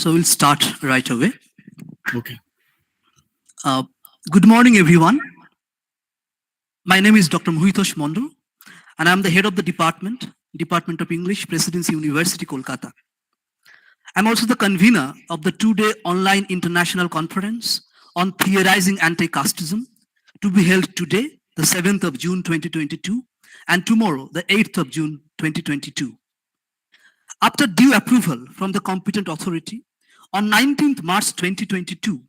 So we'll start right away. Okay. Uh, Good morning, everyone. My name is Dr. Mahitosh Mandal, and I'm the head of the Department of English, Presidency, University, Kolkata. I'm also the convener of the two-day online international conference on Theorising Anticasteism, to be held today, the 7th of June 2022, and tomorrow, the 8th of June 2022. After due approval from the competent authority, on 19th March 2022,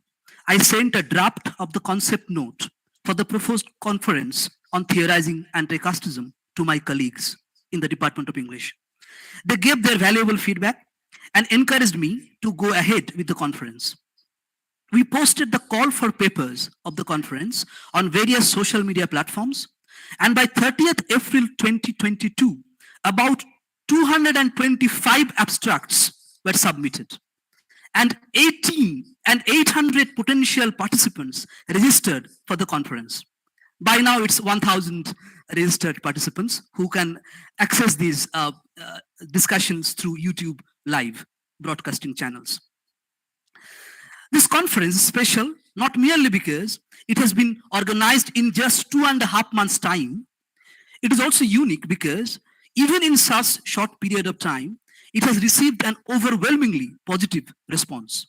I sent a draft of the concept note for the proposed conference on theorizing anti-casteism to my colleagues in the Department of English. They gave their valuable feedback and encouraged me to go ahead with the conference. We posted the call for papers of the conference on various social media platforms, and by 30th April 2022, about 225 abstracts were submitted, and 800 potential participants registered for the conference. By now, it's 1,000 registered participants who can access these discussions through YouTube live broadcasting channels. This conference is special not merely because it has been organized in just 2.5 months' time. It is also unique because even in such short period of time, it has received an overwhelmingly positive response.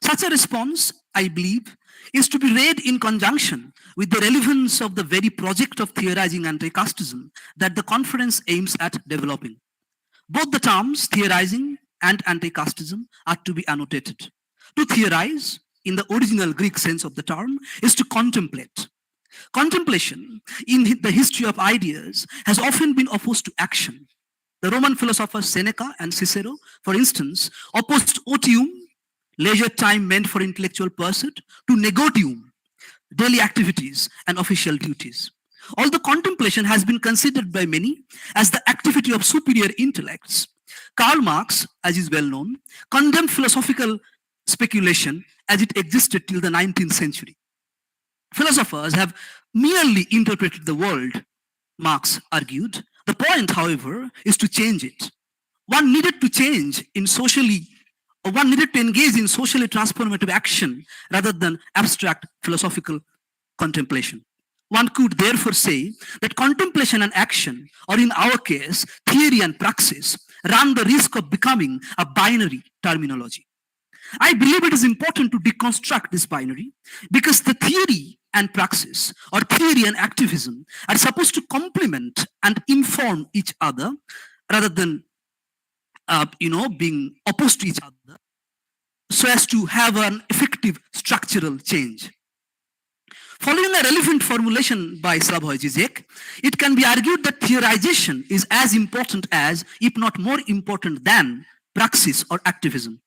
Such a response, I believe, is to be read in conjunction with the relevance of the very project of theorizing anti-casteism that the conference aims at developing. Both the terms theorizing and anti-casteism are to be annotated. To theorize, in the original Greek sense of the term, is to contemplate. Contemplation, in the history of ideas, has often been opposed to action. The Roman philosophers Seneca and Cicero, for instance, opposed otium, leisure time meant for intellectual pursuit, to negotium, daily activities and official duties. Although contemplation has been considered by many as the activity of superior intellects, Karl Marx, as is well known, condemned philosophical speculation as it existed till the 19th century. Philosophers have merely interpreted the world, Marx argued. The point, however, is to change it. One needed to engage in socially transformative action rather than abstract philosophical contemplation. One could therefore say that contemplation and action, or in our case, theory and praxis, run the risk of becoming a binary terminology. I believe it is important to deconstruct this binary because the theory and praxis, or theory and activism, are supposed to complement and inform each other rather than being opposed to each other, so as to have an effective structural change. Following a relevant formulation by Slavoj Žižek, it can be argued that theorization is as important as, if not more important than, praxis or activism.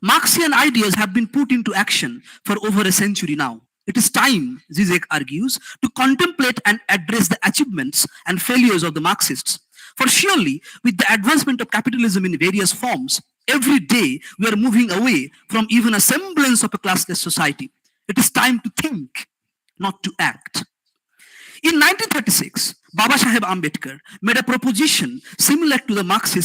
Marxian ideas have been put into action for over a century now. It is time, Žižek argues, to contemplate and address the achievements and failures of the Marxists. For surely, with the advancement of capitalism in various forms, every day we are moving away from even a semblance of a classless society. It is time to think, not to act. In 1936, Baba Saheb Ambedkar made a proposition similar to the Marxian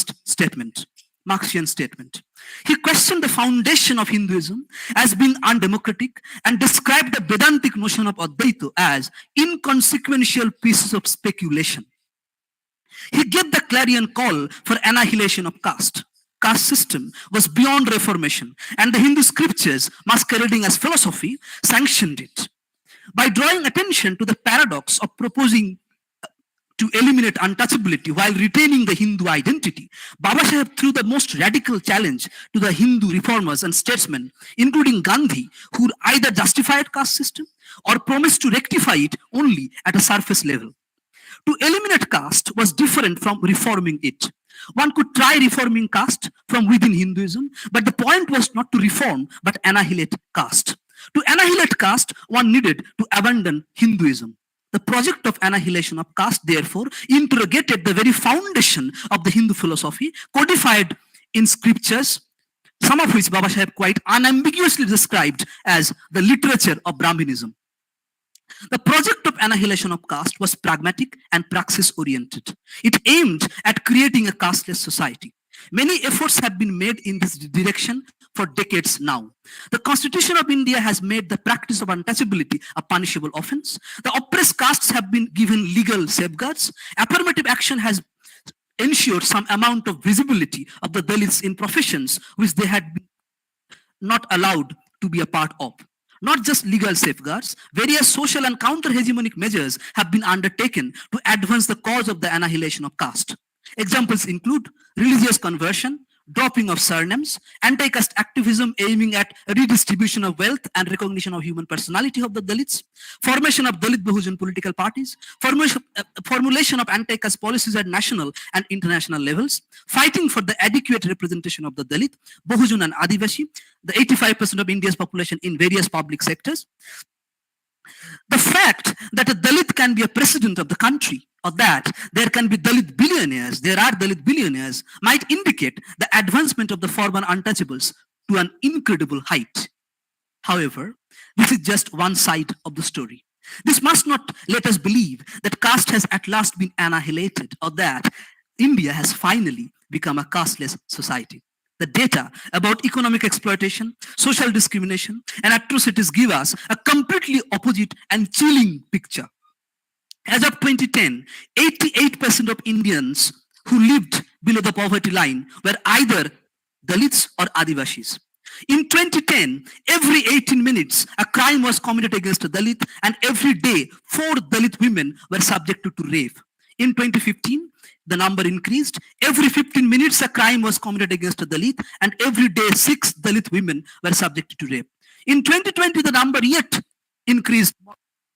statement. He questioned the foundation of Hinduism as being undemocratic and described the Vedantic notion of Advaita as inconsequential pieces of speculation. He gave the clarion call for annihilation of caste. Caste system was beyond reformation, and the Hindu scriptures, masquerading as philosophy, sanctioned it. By drawing attention to the paradox of proposing to eliminate untouchability while retaining the Hindu identity, Baba Saheb threw the most radical challenge to the Hindu reformers and statesmen, including Gandhi, who either justified caste system or promised to rectify it only at a surface level. To eliminate caste was different from reforming it. One could try reforming caste from within Hinduism, but the point was not to reform, but annihilate caste. To annihilate caste, one needed to abandon Hinduism. The project of annihilation of caste, therefore, interrogated the very foundation of the Hindu philosophy, codified in scriptures, some of which Baba Saheb quite unambiguously described as the literature of Brahminism. The project of annihilation of caste was pragmatic and praxis-oriented. It aimed at creating a casteless society. Many efforts have been made in this direction for decades now. The Constitution of India has made the practice of untouchability a punishable offense. The oppressed castes have been given legal safeguards. Affirmative action has ensured some amount of visibility of the Dalits in professions which they had been not allowed to be a part of. Not just legal safeguards, various social and counter-hegemonic measures have been undertaken to advance the cause of the annihilation of caste. Examples include religious conversion, dropping of surnames, anti-caste activism aiming at redistribution of wealth and recognition of human personality of the Dalits, formation of Dalit Bahujan political parties, formulation of anti-caste policies at national and international levels, fighting for the adequate representation of the Dalit, Bahujan and Adivashi, the 85% of India's population in various public sectors. The fact that a Dalit can be a president of the country, or that there can be Dalit billionaires, there are Dalit billionaires, might indicate the advancement of the former untouchables to an incredible height. However, this is just one side of the story. This must not let us believe that caste has at last been annihilated, or that India has finally become a casteless society. The data about economic exploitation, social discrimination, and atrocities give us a completely opposite and chilling picture. As of 2010, 88% of Indians who lived below the poverty line were either Dalits or Adivashis. In 2010, every 18 minutes, a crime was committed against a Dalit, and every day, 4 Dalit women were subjected to rape. In 2015, the number increased. Every 15 minutes, a crime was committed against a Dalit, and every day, 6 Dalit women were subjected to rape. In 2020, the number yet increased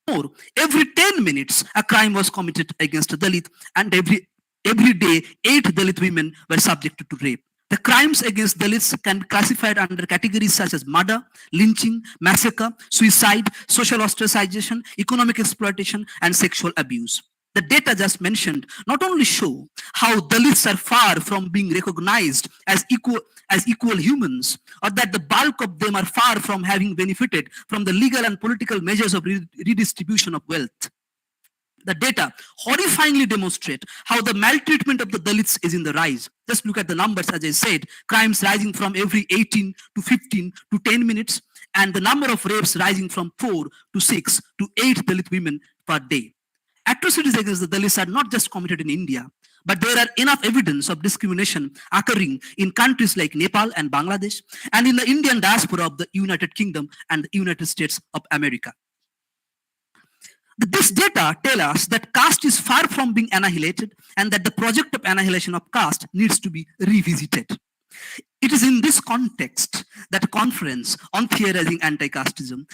more. Every 10 minutes, a crime was committed against a Dalit, and every day, 8 Dalit women were subjected to rape. The crimes against Dalits can be classified under categories such as murder, lynching, massacre, suicide, social ostracization, economic exploitation, and sexual abuse. The data just mentioned not only show how Dalits are far from being recognized as equal humans, or that the bulk of them are far from having benefited from the legal and political measures of redistribution of wealth. The data horrifyingly demonstrate how the maltreatment of the Dalits is in the rise. Just look at the numbers, as I said, crimes rising from every 18 to 15 to 10 minutes, and the number of rapes rising from 4 to 6 to 8 Dalit women per day. Atrocities against the Dalits are not just committed in India, but there are enough evidence of discrimination occurring in countries like Nepal and Bangladesh, and in the Indian diaspora of the United Kingdom and the United States of America. This data tell us that caste is far from being annihilated, and that the project of annihilation of caste needs to be revisited. It is in this context that a conference on theorizing anti-casteism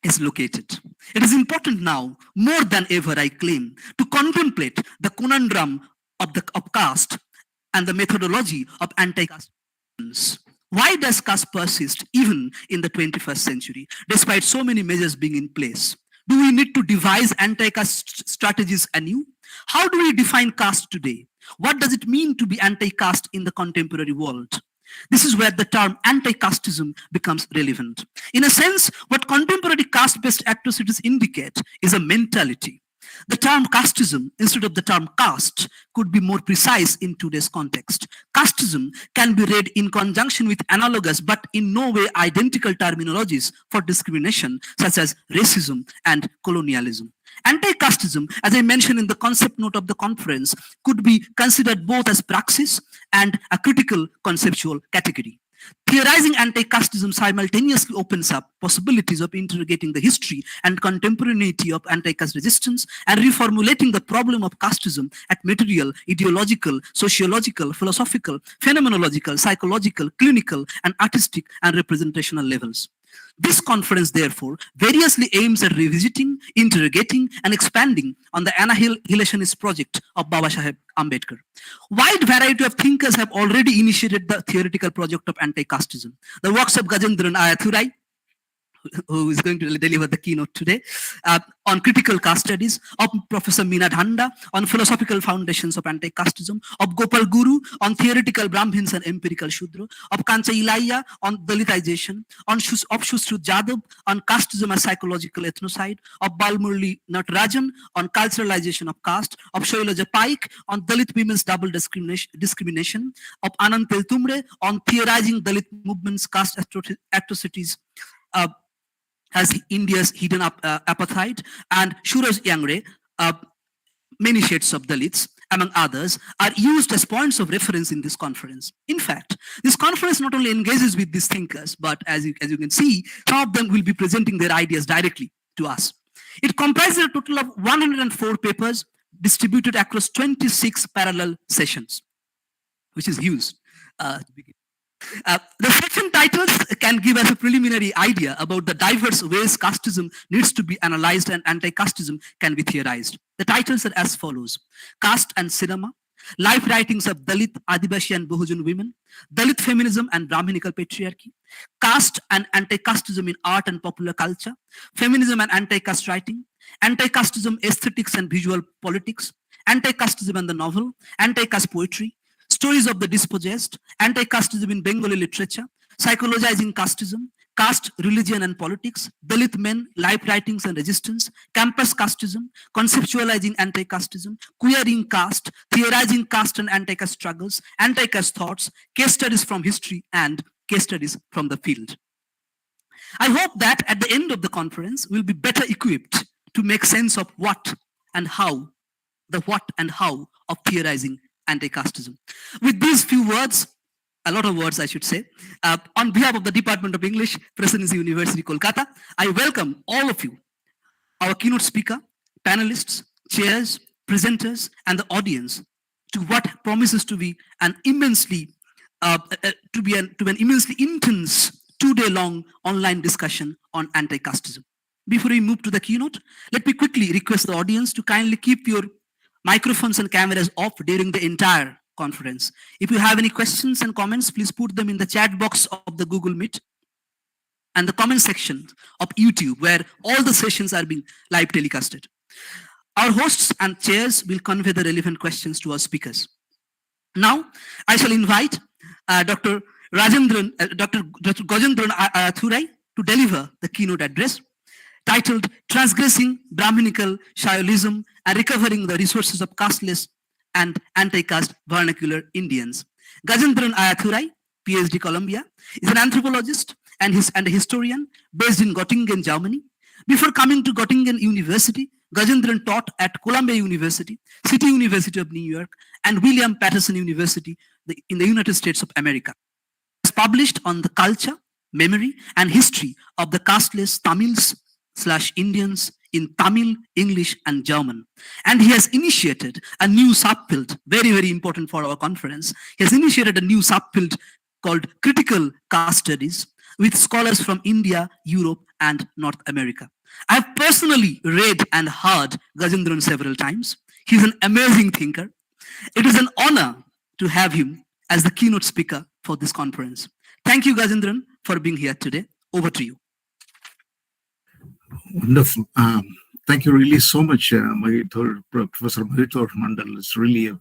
is located. It is important now, more than ever, I claim, to contemplate the conundrum of caste and the methodology of anti-casteism. Why does caste persist even in the 21st century, despite so many measures being in place? Do we need to devise anti-caste strategies anew? How do we define caste today? What does it mean to be anti-caste in the contemporary world? This is where the term anti-casteism becomes relevant. In a sense, what contemporary caste-based atrocities indicate is a mentality. The term casteism, instead of the term caste, could be more precise in today's context. Casteism can be read in conjunction with analogous but in no way identical terminologies for discrimination, such as racism and colonialism. Anti-casteism, as I mentioned in the concept note of the conference, could be considered both as praxis and a critical conceptual category. Theorizing anti-casteism simultaneously opens up possibilities of interrogating the history and contemporaneity of anti-caste resistance and reformulating the problem of casteism at material, ideological, sociological, philosophical, phenomenological, psychological, clinical, and artistic and representational levels. This conference, therefore, variously aims at revisiting, interrogating, and expanding on the annihilationist project of Baba Saheb Ambedkar. Wide variety of thinkers have already initiated the theoretical project of anti-casteism. The works of Gajendran, Ayyathurai, who is going to deliver the keynote today, on critical caste studies, of Professor Meena Dhanda on philosophical foundations of anti-casteism, of Gopal Guru on theoretical Brahmins and empirical Shudra, of Kancha Ilaiya on Dalitization, of Shushrut Jadhav on casteism as psychological ethnocide, of Balmurli Natarajan on culturalization of caste, of Shailaja Paik on Dalit women's double discrimination, of Anand Teltumre on theorizing Dalit movements, caste atrocities, as India's hidden apartheid, and Suraj Yangre, many shades of Dalits, among others, are used as points of reference in this conference. In fact, this conference not only engages with these thinkers, but as you can see, some of them will be presenting their ideas directly to us. It comprises a total of 104 papers distributed across 26 parallel sessions, which is huge. The section titles can give us a preliminary idea about the diverse ways casteism needs to be analyzed and anti-casteism can be theorized. The titles are as follows: Caste and Cinema, Life Writings of Dalit, Adivashi and Bahujan Women, Dalit Feminism and Brahminical Patriarchy, Caste and Anti-Casteism in Art and Popular Culture, Feminism and Anti-Caste Writing, Anti-Casteism Aesthetics and Visual Politics, Anti-Casteism and the Novel, Anti-Caste Poetry, Stories of the Dispossessed, Anti-Casteism in Bengali Literature, Psychologizing Casteism, Caste, Religion and Politics, Dalit Men, Life Writings and Resistance, Campus Casteism, Conceptualizing Anti-Casteism, Queering Caste, Theorizing Caste and Anti-Caste Struggles, Anti-Caste Thoughts, Case Studies from History, and Case Studies from the Field. I hope that at the end of the conference, we'll be better equipped to make sense of what and how of theorizing anti-casteism. With these few words, a lot of words I should say, on behalf of the Department of English, Presidency University, Kolkata, I welcome all of you, our keynote speaker, panelists, chairs, presenters, and the audience to what promises to be an immensely intense 2-day-long online discussion on anti-casteism. Before we move to the keynote, let me quickly request the audience to kindly keep your microphones and cameras off during the entire conference. If you have any questions and comments, please put them in the chat box of the Google Meet and the comment section of YouTube, where all the sessions are being live telecasted. Our hosts and chairs will convey the relevant questions to our speakers. Now, I shall invite Dr. Gajendran Ayyathurai to deliver the keynote address titled Transgressing Brahminical Shaivism and Recovering the Resources of Casteless and Anti-Caste Vernacular Indians. Gajendran Ayyathurai, PhD, Columbia, is an anthropologist and a historian based in Göttingen, Germany. Before coming to Göttingen University, Gajendran taught at Columbia University, City University of New York, and William Patterson University in the United States of America. He has published on the culture, memory, and history of the casteless Tamils/Indians in Tamil, English, and German. And he has initiated a new subfield, very, very important for our conference. He has initiated a new subfield called Critical Caste Studies with scholars from India, Europe, and North America. I have personally read and heard Gajendran several times. He's an amazing thinker. It is an honor to have him as the keynote speaker for this conference. Thank you, Gajendran, for being here today. Over to you. Wonderful. Thank you really so much, Professor Mahitosh Mandal. It's really a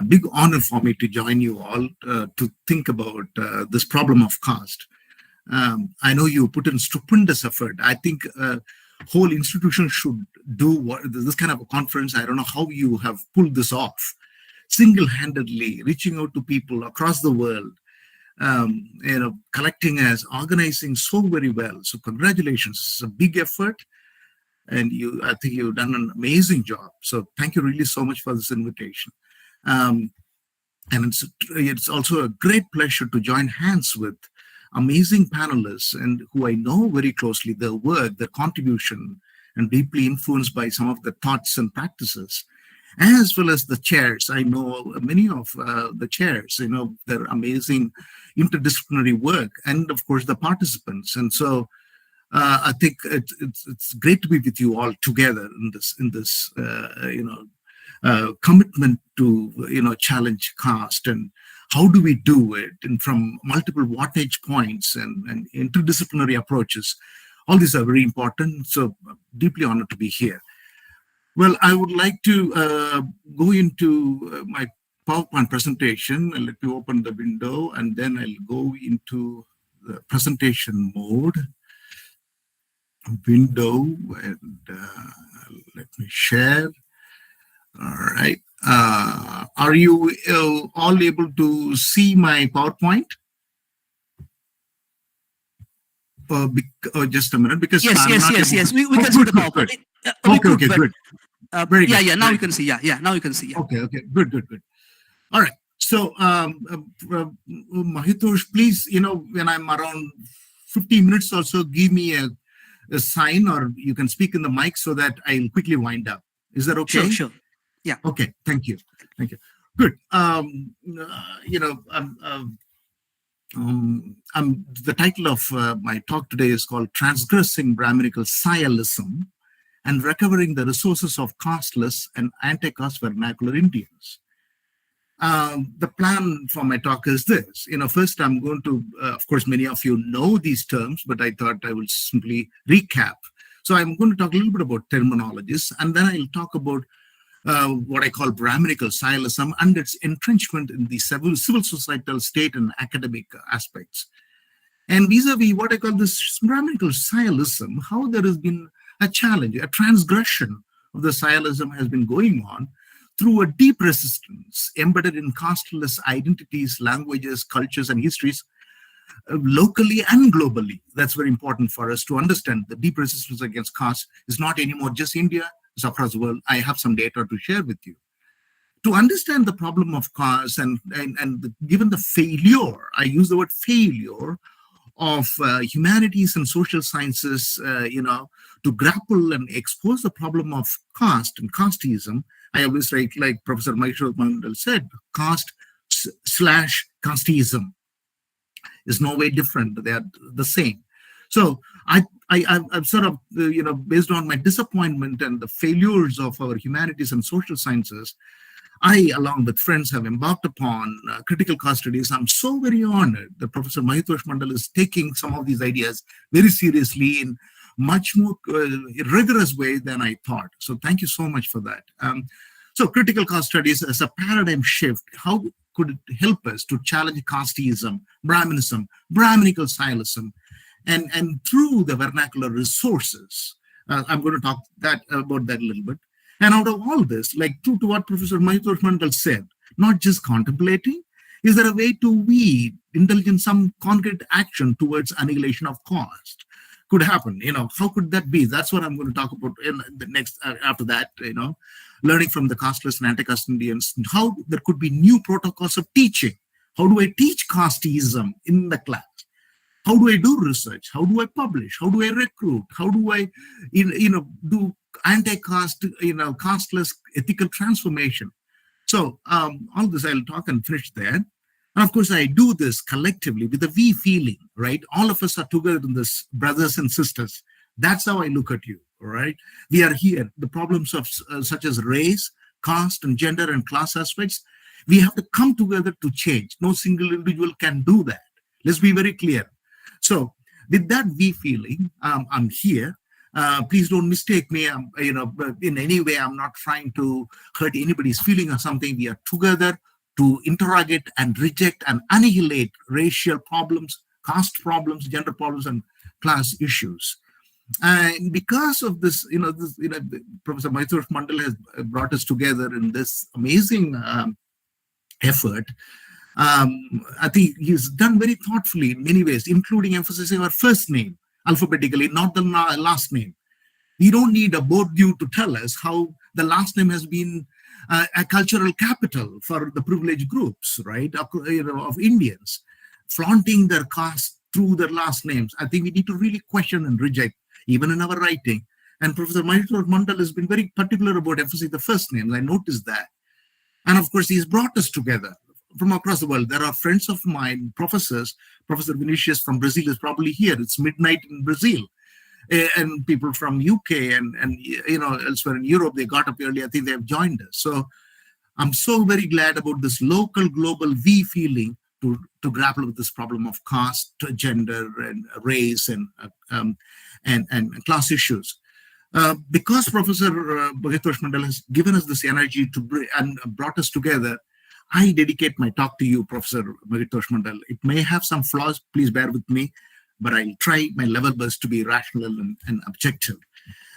big honor for me to join you all to think about this problem of caste. I know you put in stupendous effort. I think whole institution should do this kind of a conference. I don't know how you have pulled this off single-handedly, reaching out to people across the world. Collecting as organizing so very well. So congratulations. It's a big effort, and I think you've done an amazing job. So thank you really so much for this invitation. And it's also a great pleasure to join hands with amazing panelists and who I know very closely, their work, their contribution, and deeply influenced by some of the thoughts and practices, as well as the chairs. I know many of the chairs, their amazing interdisciplinary work, and of course the participants. And so I think it's great to be with you all together in this commitment to challenge caste. And How do we do it? And from multiple wattage points and interdisciplinary approaches. All these are very important. So deeply honored to be here. Well, I would like to go into my PowerPoint presentation. And let me open the window, and then I'll go into the presentation mode. Window, and let me share. All right. Are you all able to see my PowerPoint? Just a minute, because yes. We can see the PowerPoint. Okay, good. Very good. Yeah. Now you can see. Yeah. Now you can see. Yeah. Okay. Good. All right. So, Mahitosh, please, when I'm around 15 minutes or so, give me a sign, or you can speak in the mic so that I'll quickly wind up. Is that okay? Sure. Yeah. Okay. Thank you. Good. The title of my talk today is called Transgressing Brahminical Scialism and Recovering the Resources of Casteless and Anti-Caste Vernacular Indians. The plan for my talk is this. First I'm going to, of course, many of you know these terms, but I thought I will simply recap. So I'm going to talk a little bit about terminologies, and then I'll talk about what I call Brahminical Scialism and its entrenchment in the civil societal, state, and academic aspects. And vis-a-vis what I call this Brahminical Scialism, how there has been a challenge, a transgression of the Scialism has been going on through a deep resistance embedded in casteless identities, languages, cultures, and histories, locally and globally. That's very important for us to understand. The deep resistance against caste is not anymore just India, it's across the world. I have some data to share with you. To understand the problem of caste and given the failure, I use the word failure, of humanities and social sciences, to grapple and expose the problem of caste and casteism, I always write, like Professor Mahitosh Mandal said, caste / casteism is no way different. They are the same. So I'm sort of, based on my disappointment and the failures of our humanities and social sciences, I, along with friends, have embarked upon critical caste studies. I'm so very honored that Professor Mahitosh Mandal is taking some of these ideas very seriously in much more rigorous way than I thought. So thank you so much for that. So critical caste studies as a paradigm shift, how could it help us to challenge casteism, Brahminism, Brahminical Scialism, and through the vernacular resources? I'm going to talk about that a little bit. And out of all this, like true to what Professor Mahitosh Mandal said, not just contemplating, is there a way to indulge in some concrete action towards annihilation of caste? Could happen, how could that be? That's what I'm going to talk about in the next, after that, learning from the casteless and anti-caste Indians, how there could be new protocols of teaching. How do I teach casteism in the class? How do I do research? How do I publish? How do I recruit? How do I, do anti-caste, casteless ethical transformation? So all this I'll talk and finish there. And of course, I do this collectively with a we feeling, right? All of us are together in this, brothers and sisters. That's how I look at you, all right? We are here. The problems of such as race, caste, and gender and class aspects, we have to come together to change. No single individual can do that. Let's be very clear. So with that we feeling, I'm here. Please don't mistake me. In any way, I'm not trying to hurt anybody's feeling or something. We are together to interrogate and reject and annihilate racial problems, caste problems, gender problems, and class issues. And because of this, Professor Mahitosh Mandal has brought us together in this amazing effort. I think he's done very thoughtfully in many ways, including emphasizing our first name alphabetically, not the last name. We don't need a Bourdieu to tell us how the last name has been a cultural capital for the privileged groups, right, of Indians, flaunting their caste through their last names. I think we need to really question and reject, even in our writing. And Professor Mahitosh Mandal has been very particular about emphasizing the first names. I noticed that. And of course, he's brought us together from across the world. There are friends of mine, professors. Professor Vinicius from Brazil is probably here. It's midnight in Brazil. And people from UK and elsewhere in Europe, they got up early. I think they have joined us. So I'm so very glad about this local, global we feeling to grapple with this problem of caste, gender, and race, and class issues. Because Professor Mahitosh Mandal has given us this energy and brought us together, I dedicate my talk to you, Professor Mahitosh Mandal. It may have some flaws, please bear with me, but I'll try my level best to be rational and objective.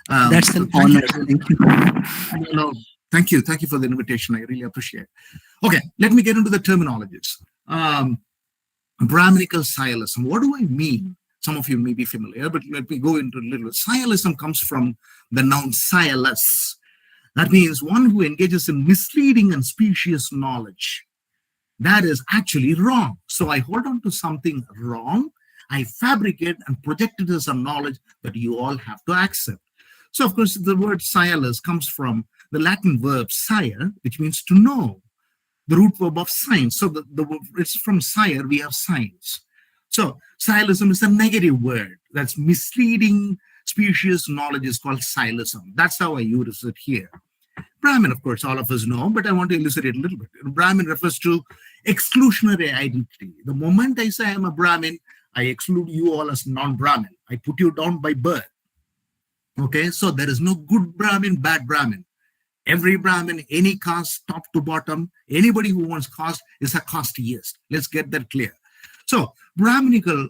That's an honor. Thank you. Thank you. Thank you for the invitation. I really appreciate it. Okay, let me get into the terminologies. Brahminical Sialism. What do I mean? Some of you may be familiar, but let me go into a little bit. Sialism comes from the noun sialus. That means one who engages in misleading and specious knowledge. That is actually wrong. So I hold on to something wrong, I fabricate and project it as a knowledge that you all have to accept. So, of course, the word sialus comes from the Latin verb sire, which means to know, the root verb of science. So it's from sire, we have science. So sialism is a negative word. That's misleading, specious knowledge is called sialism. That's how I use it here. Brahmin, of course, all of us know, but I want to illustrate a little bit. Brahmin refers to exclusionary identity. The moment I say I'm a Brahmin, I exclude you all as non-Brahmin. I put you down by birth. Okay, so there is no good Brahmin, bad Brahmin. Every Brahmin, any caste, top to bottom, anybody who wants caste is a casteist. Let's get that clear. So, Brahminical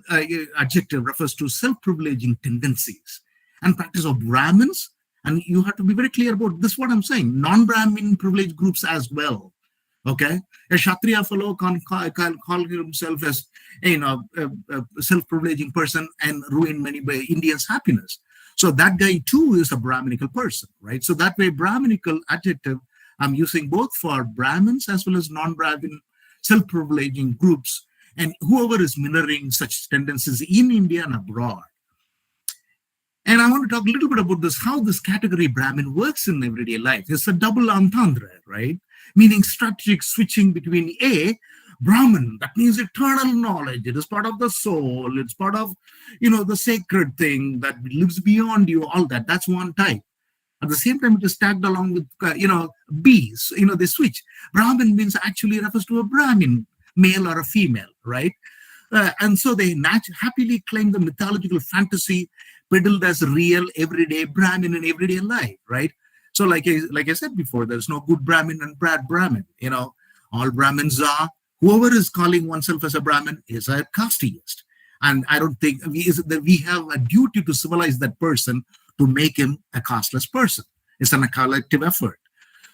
adjective refers to self-privileging tendencies and practice of Brahmins. And you have to be very clear about this, what I'm saying. Non-Brahmin privileged groups as well. Okay, a Kshatriya fellow can call himself as a self-privileging person and ruin many Indians' happiness. So that guy too is a Brahminical person, right? So that way, Brahminical adjective I'm using both for Brahmins as well as non-Brahmin self-privileging groups and whoever is mirroring such tendencies in India and abroad. And I want to talk a little bit about this, how this category Brahmin works in everyday life. It's a double entendre, right? Meaning strategic switching between Brahman, that means eternal knowledge. It is part of the soul. It's part of, the sacred thing that lives beyond you, all that. That's one type. At the same time, it is tagged along with, bees, they switch. Brahmin means actually refers to a Brahmin, male or a female, right? And so they happily claim the mythological fantasy peddled as real, everyday Brahmin in everyday life, right? So like I said before, there's no good Brahmin and bad Brahmin. All Brahmins are, whoever is calling oneself as a Brahmin is a casteist. And I don't think we have a duty to civilize that person to make him a casteless person. It's a collective effort.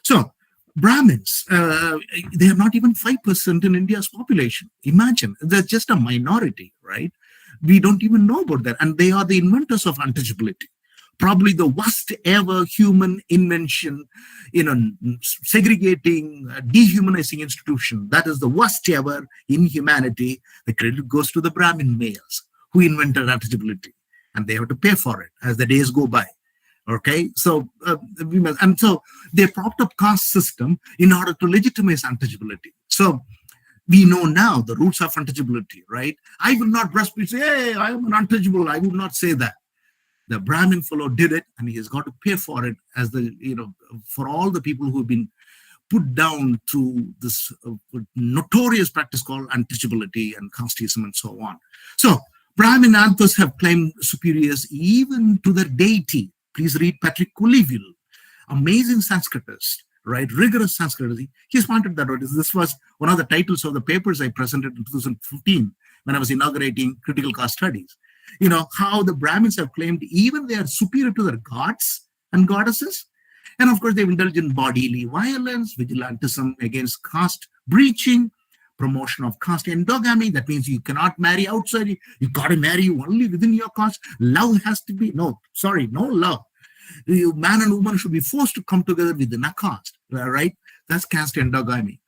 So Brahmins, they are not even 5% in India's population. Imagine, they're just a minority, right? We don't even know about that. And they are the inventors of untouchability. Probably the worst ever human invention, segregating, dehumanizing institution. That is the worst ever in humanity. The credit goes to the Brahmin males who invented untouchability. And they have to pay for it as the days go by. Okay, so so they propped up caste system in order to legitimize untouchability. So we know now the roots of untouchability, right? I will not breastfeed say, hey, I am an untouchable. I would not say that. The Brahmin fellow did it, and he has got to pay for it as for all the people who have been put down through this notorious practice called untouchability and casteism and so on. So Brahmin anthos have claimed superiors even to their deity. Please read Patrick Colville, amazing Sanskritist, right? Rigorous Sanskritist. He's pointed that out. This was one of the titles of the papers I presented in 2015 when I was inaugurating critical caste studies. How the Brahmins have claimed even they are superior to their gods and goddesses. And of course, they indulge in bodily violence, vigilantism against caste breaching, promotion of caste endogamy. That means you cannot marry outside. You got to marry only within your caste. Love has to be, no love. Man and woman should be forced to come together within a caste, right? That's caste endogamy.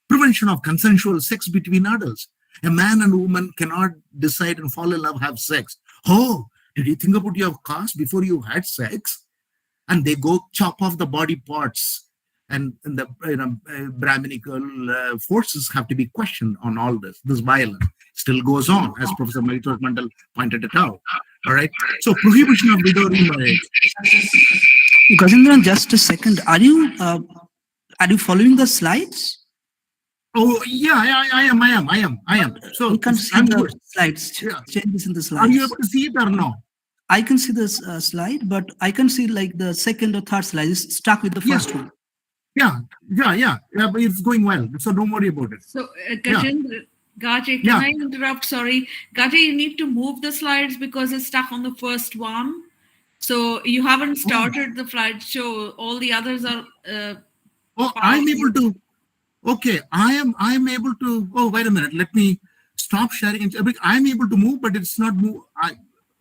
Prevention of consensual sex between adults. A man and woman cannot decide and fall in love, have sex. Oh, did you think about your caste before you had sex? And they go chop off the body parts. And the Brahminical forces have to be questioned on all this. This violence still goes on, as Professor Mahitosh Mandal pointed it out. All right. So prohibition of widow remarriage. Gajendran, just a second. Are you Are you following the slides? Oh, yeah, I am. So We can't see I'm the good. slides, Yeah. changes in the Are you slides. able to see it or no? I can see this slide, but I can see like the second or third slide is stuck with the first one. Yeah, but it's going well. So don't worry about it. So, Gajendran, Gaje, can Yeah. I interrupt? Sorry. Gaje, you need to move the slides because it's stuck on the first one. So you haven't started the slideshow. All the others are. I'm able to. Okay, I'm able to. Oh, wait a minute. Let me stop sharing. I'm able to move, but it's not move.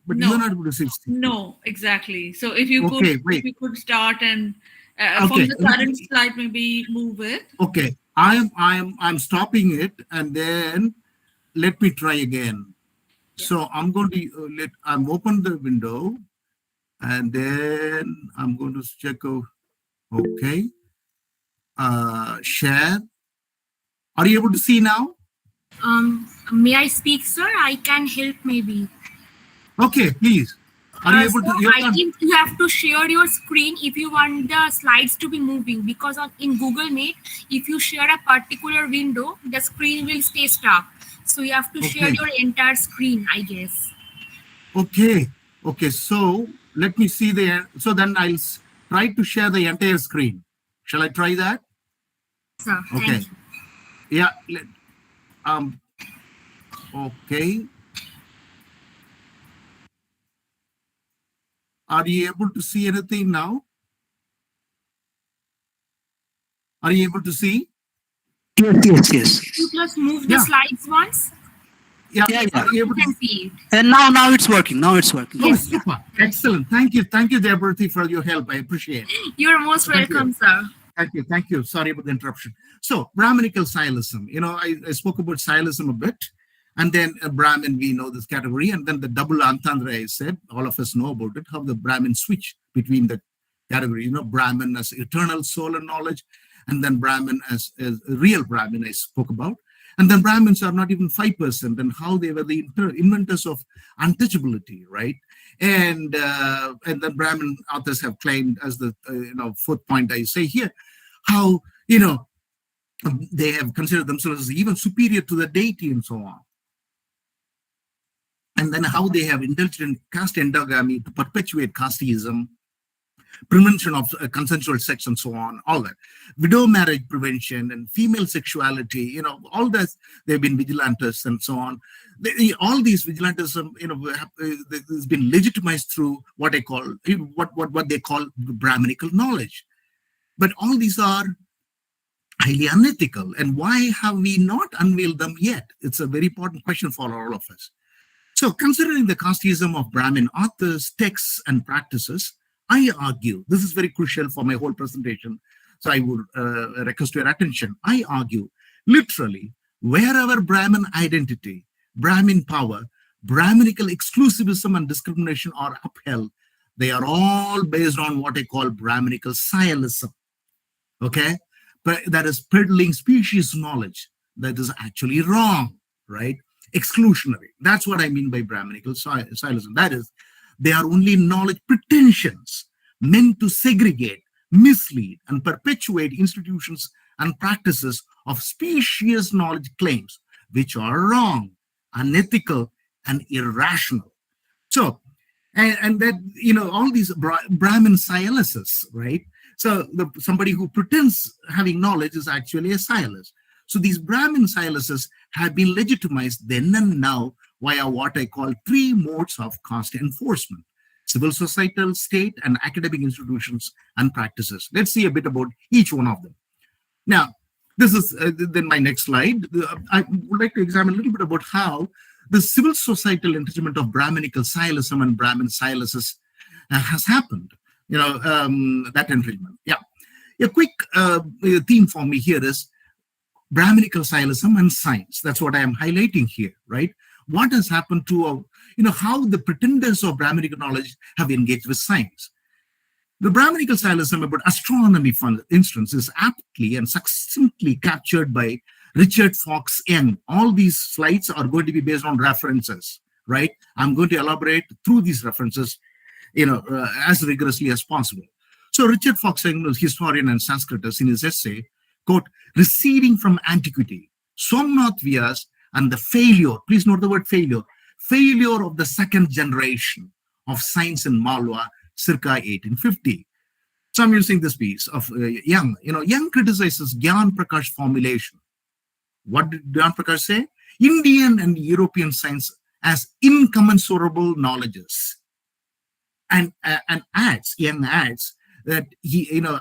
But No. you're not able to see. No, exactly. So if you Okay, could, wait. if you could start and Okay, from the current slide, maybe move it. Okay, I'm stopping it, and then let me try again. Yeah. So I'm going to I'm open the window, and then I'm going to check out. Okay, share. Are you able to see now? May I speak, sir? I can help maybe. Okay, please. Are you able So to? I think you have to share your screen if you want the slides to be moving, because in Google Meet, if you share a particular window, the screen will stay stuck. So you have to share your entire screen, I guess. Okay. So let me see so then I'll try to share the entire screen. Shall I try that? Sir, Okay. thank you. Yeah. Okay. Are you able to see anything now? Are you able to see? Yes. You just move the slides once. Yeah. Are you able to see it? And now it's working. Yes. Super. Excellent. Thank you, Debarati, for your help. I appreciate it. You're most welcome, sir. Thank you. Sorry about the interruption. So, Brahminical Sialism. I spoke about Sialism a bit, and then Brahmin, we know this category, and then the double entendre I said, all of us know about it, how the Brahmin switch between the category, Brahmin as eternal soul and knowledge, and then Brahmin as real Brahmin I spoke about. And then Brahmins are not even 5%, and how they were the inventors of untouchability, right? And then Brahmin authors have claimed, as the fourth point I say here, how they have considered themselves as even superior to the deity and so on. And then how they have indulged in caste endogamy to perpetuate casteism, prevention of consensual sex and so on, all that. Widow marriage prevention and female sexuality, all that. They've been vigilantes and so on. All these vigilantism, has been legitimized through what I call, what they call Brahminical knowledge. But all these are highly unethical. And why have we not unveiled them yet? It's a very important question for all of us. So considering the casteism of Brahmin authors, texts, and practices, I argue, this is very crucial for my whole presentation, so I would request your attention. I argue, literally, wherever Brahmin identity, Brahmin power, Brahminical exclusivism and discrimination are upheld, they are all based on what I call Brahminical Sialism. Okay? But that is peddling species knowledge. That is actually wrong, right? Exclusionary. That's what I mean by Brahminical Sialism. That is, they are only knowledge pretensions meant to segregate, mislead, and perpetuate institutions and practices of specious knowledge claims, which are wrong, unethical, and irrational. So, and that, all these Brahmin Sialists, right? So somebody who pretends having knowledge is actually a Sialist. So these Brahmin Sialists have been legitimized then and now via what I call three modes of caste enforcement: civil, societal, state, and academic institutions and practices. Let's see a bit about each one of them. Now, this is then my next slide. I would like to examine a little bit about how the civil societal entrenchment of Brahminical Sialism and Brahmin Sialists has happened. That entrenchment. Yeah. A quick theme for me here is Brahminical Sialism and science. That's what I am highlighting here, right? What has happened to, how the pretenders of Brahminical knowledge have engaged with science. The Brahminical Sialism about astronomy, for instance, is aptly and succinctly captured by Richard Fox Young. All these slides are going to be based on references, right? I'm going to elaborate through these references, as rigorously as possible. So Richard Fox Young, historian and Sanskritist, in his essay, quote, receding from antiquity, Somnath and the failure, please note the word failure of the second generation of science in Malwa, circa 1850. So I'm using this piece of Young. Young criticizes Gyan Prakash formulation. What did Gyan Prakash say? Indian and European science as incommensurable knowledges. And Young adds that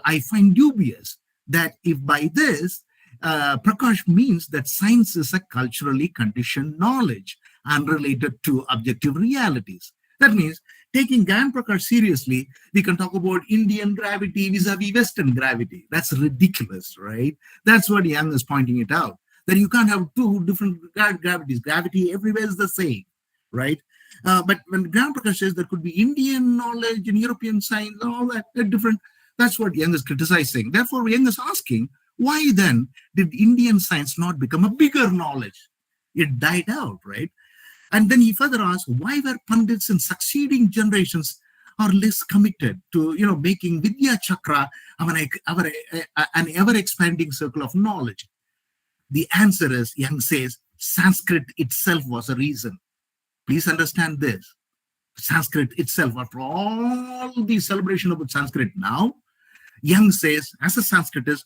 I find dubious that if by this, Prakash means that science is a culturally conditioned knowledge unrelated to objective realities. That means taking Gyan Prakash seriously, we can talk about Indian gravity vis-a-vis Western gravity. That's ridiculous, right? That's what Young is pointing it out, that you can't have two different gravities. Gravity everywhere is the same, right? But when Gyan Prakash says there could be Indian knowledge and European science and all that, they're different. That's what Young is criticizing. Therefore, Young is asking, why then did Indian science not become a bigger knowledge? It died out, right? And then he further asks, why were pundits in succeeding generations are less committed to, making Vidya Chakra an ever-expanding circle of knowledge? The answer is, Young says, Sanskrit itself was a reason. Please understand this. Sanskrit itself, after all the celebration about Sanskrit now, Young says, as a Sanskritist,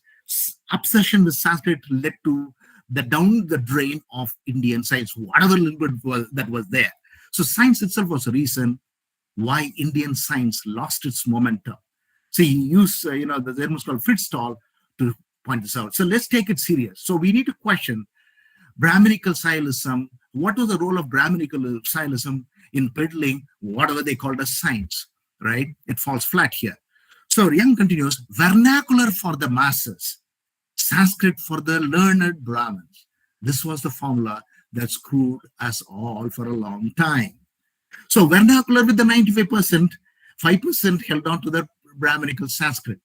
obsession with Sanskrit led to down the drain of Indian science, whatever little bit that was there. So science itself was a reason why Indian science lost its momentum. So he used, the Germans called Fritz Stahl to point this out. So let's take it serious. So we need to question Brahminical scientism. What was the role of Brahminical scientism in peddling whatever they called as science, right? It falls flat here. So Young continues, vernacular for the masses, Sanskrit for the learned Brahmins. This was the formula that screwed us all for a long time. So vernacular with the 95%, 5% held on to the Brahminical Sanskrit.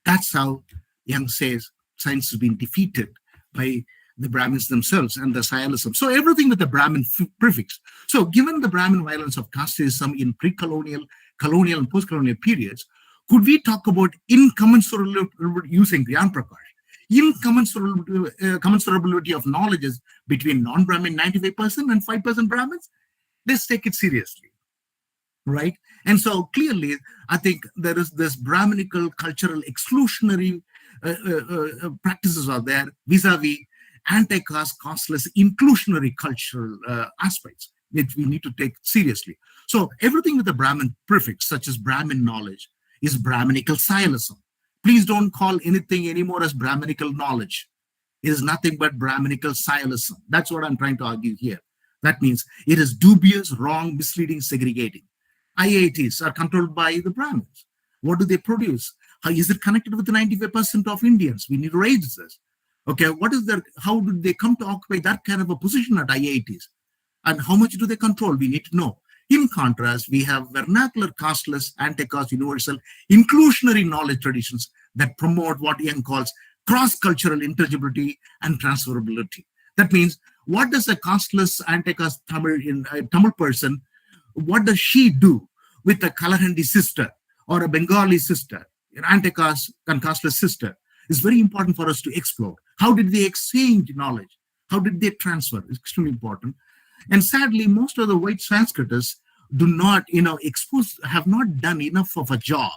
That's how Young says science has been defeated by the Brahmins themselves and the Scientism. So everything with the Brahmin prefix. So given the Brahmin violence of casteism in pre-colonial, colonial, and post-colonial periods, could we talk about incommensurable, using Gyan Prakash, incommensurability of knowledges between non-Brahmin 95% and 5% Brahmins? Let's take it seriously, right? And so clearly, I think there is this Brahminical cultural exclusionary practices are there vis-a-vis anti-caste, casteless, inclusionary cultural aspects that we need to take seriously. So everything with the Brahmin prefix, such as Brahmin knowledge, is Brahminical scientism. Please don't call anything anymore as Brahminical knowledge. It is nothing but Brahminical scientism. That's what I'm trying to argue here. That means it is dubious, wrong, misleading, segregating. IITs are controlled by the Brahmins. What do they produce? How is it connected with the 95% of Indians? We need to raise this. Okay, how did they come to occupy that kind of a position at IITs? And how much do they control? We need to know. In contrast, we have vernacular, casteless, anti-caste, universal, inclusionary knowledge traditions that promote what Young calls cross-cultural intelligibility and transferability. That means, what does a casteless, anti-caste Tamil person, what does she do with a Kalahandi sister or a Bengali sister, an anti-caste and casteless sister? It's very important for us to explore. How did they exchange knowledge? How did they transfer? It's extremely important. And sadly, most of the white Sanskritists do not, have not done enough of a job.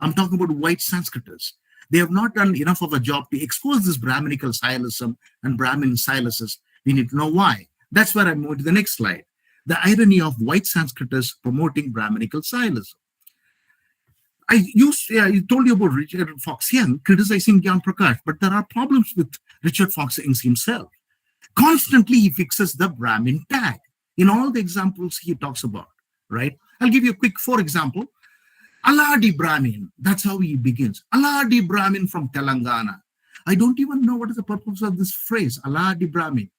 I'm talking about white Sanskritists. They have not done enough of a job to expose this Brahminical scientism and Brahmin silences. We need to know why. That's where I'm moving to the next slide. The irony of white Sanskritists promoting Brahminical scientism. I told you about Richard Fox Young criticizing Gyan Prakash, but there are problems with Richard Fox Young himself. Constantly, he fixes the Brahmin tag in all the examples he talks about, right? I'll give you a quick, for example, Aladi Brahmin. That's how he begins. Aladi Brahmin from Telangana. I don't even know what is the purpose of this phrase, Aladi Brahmin.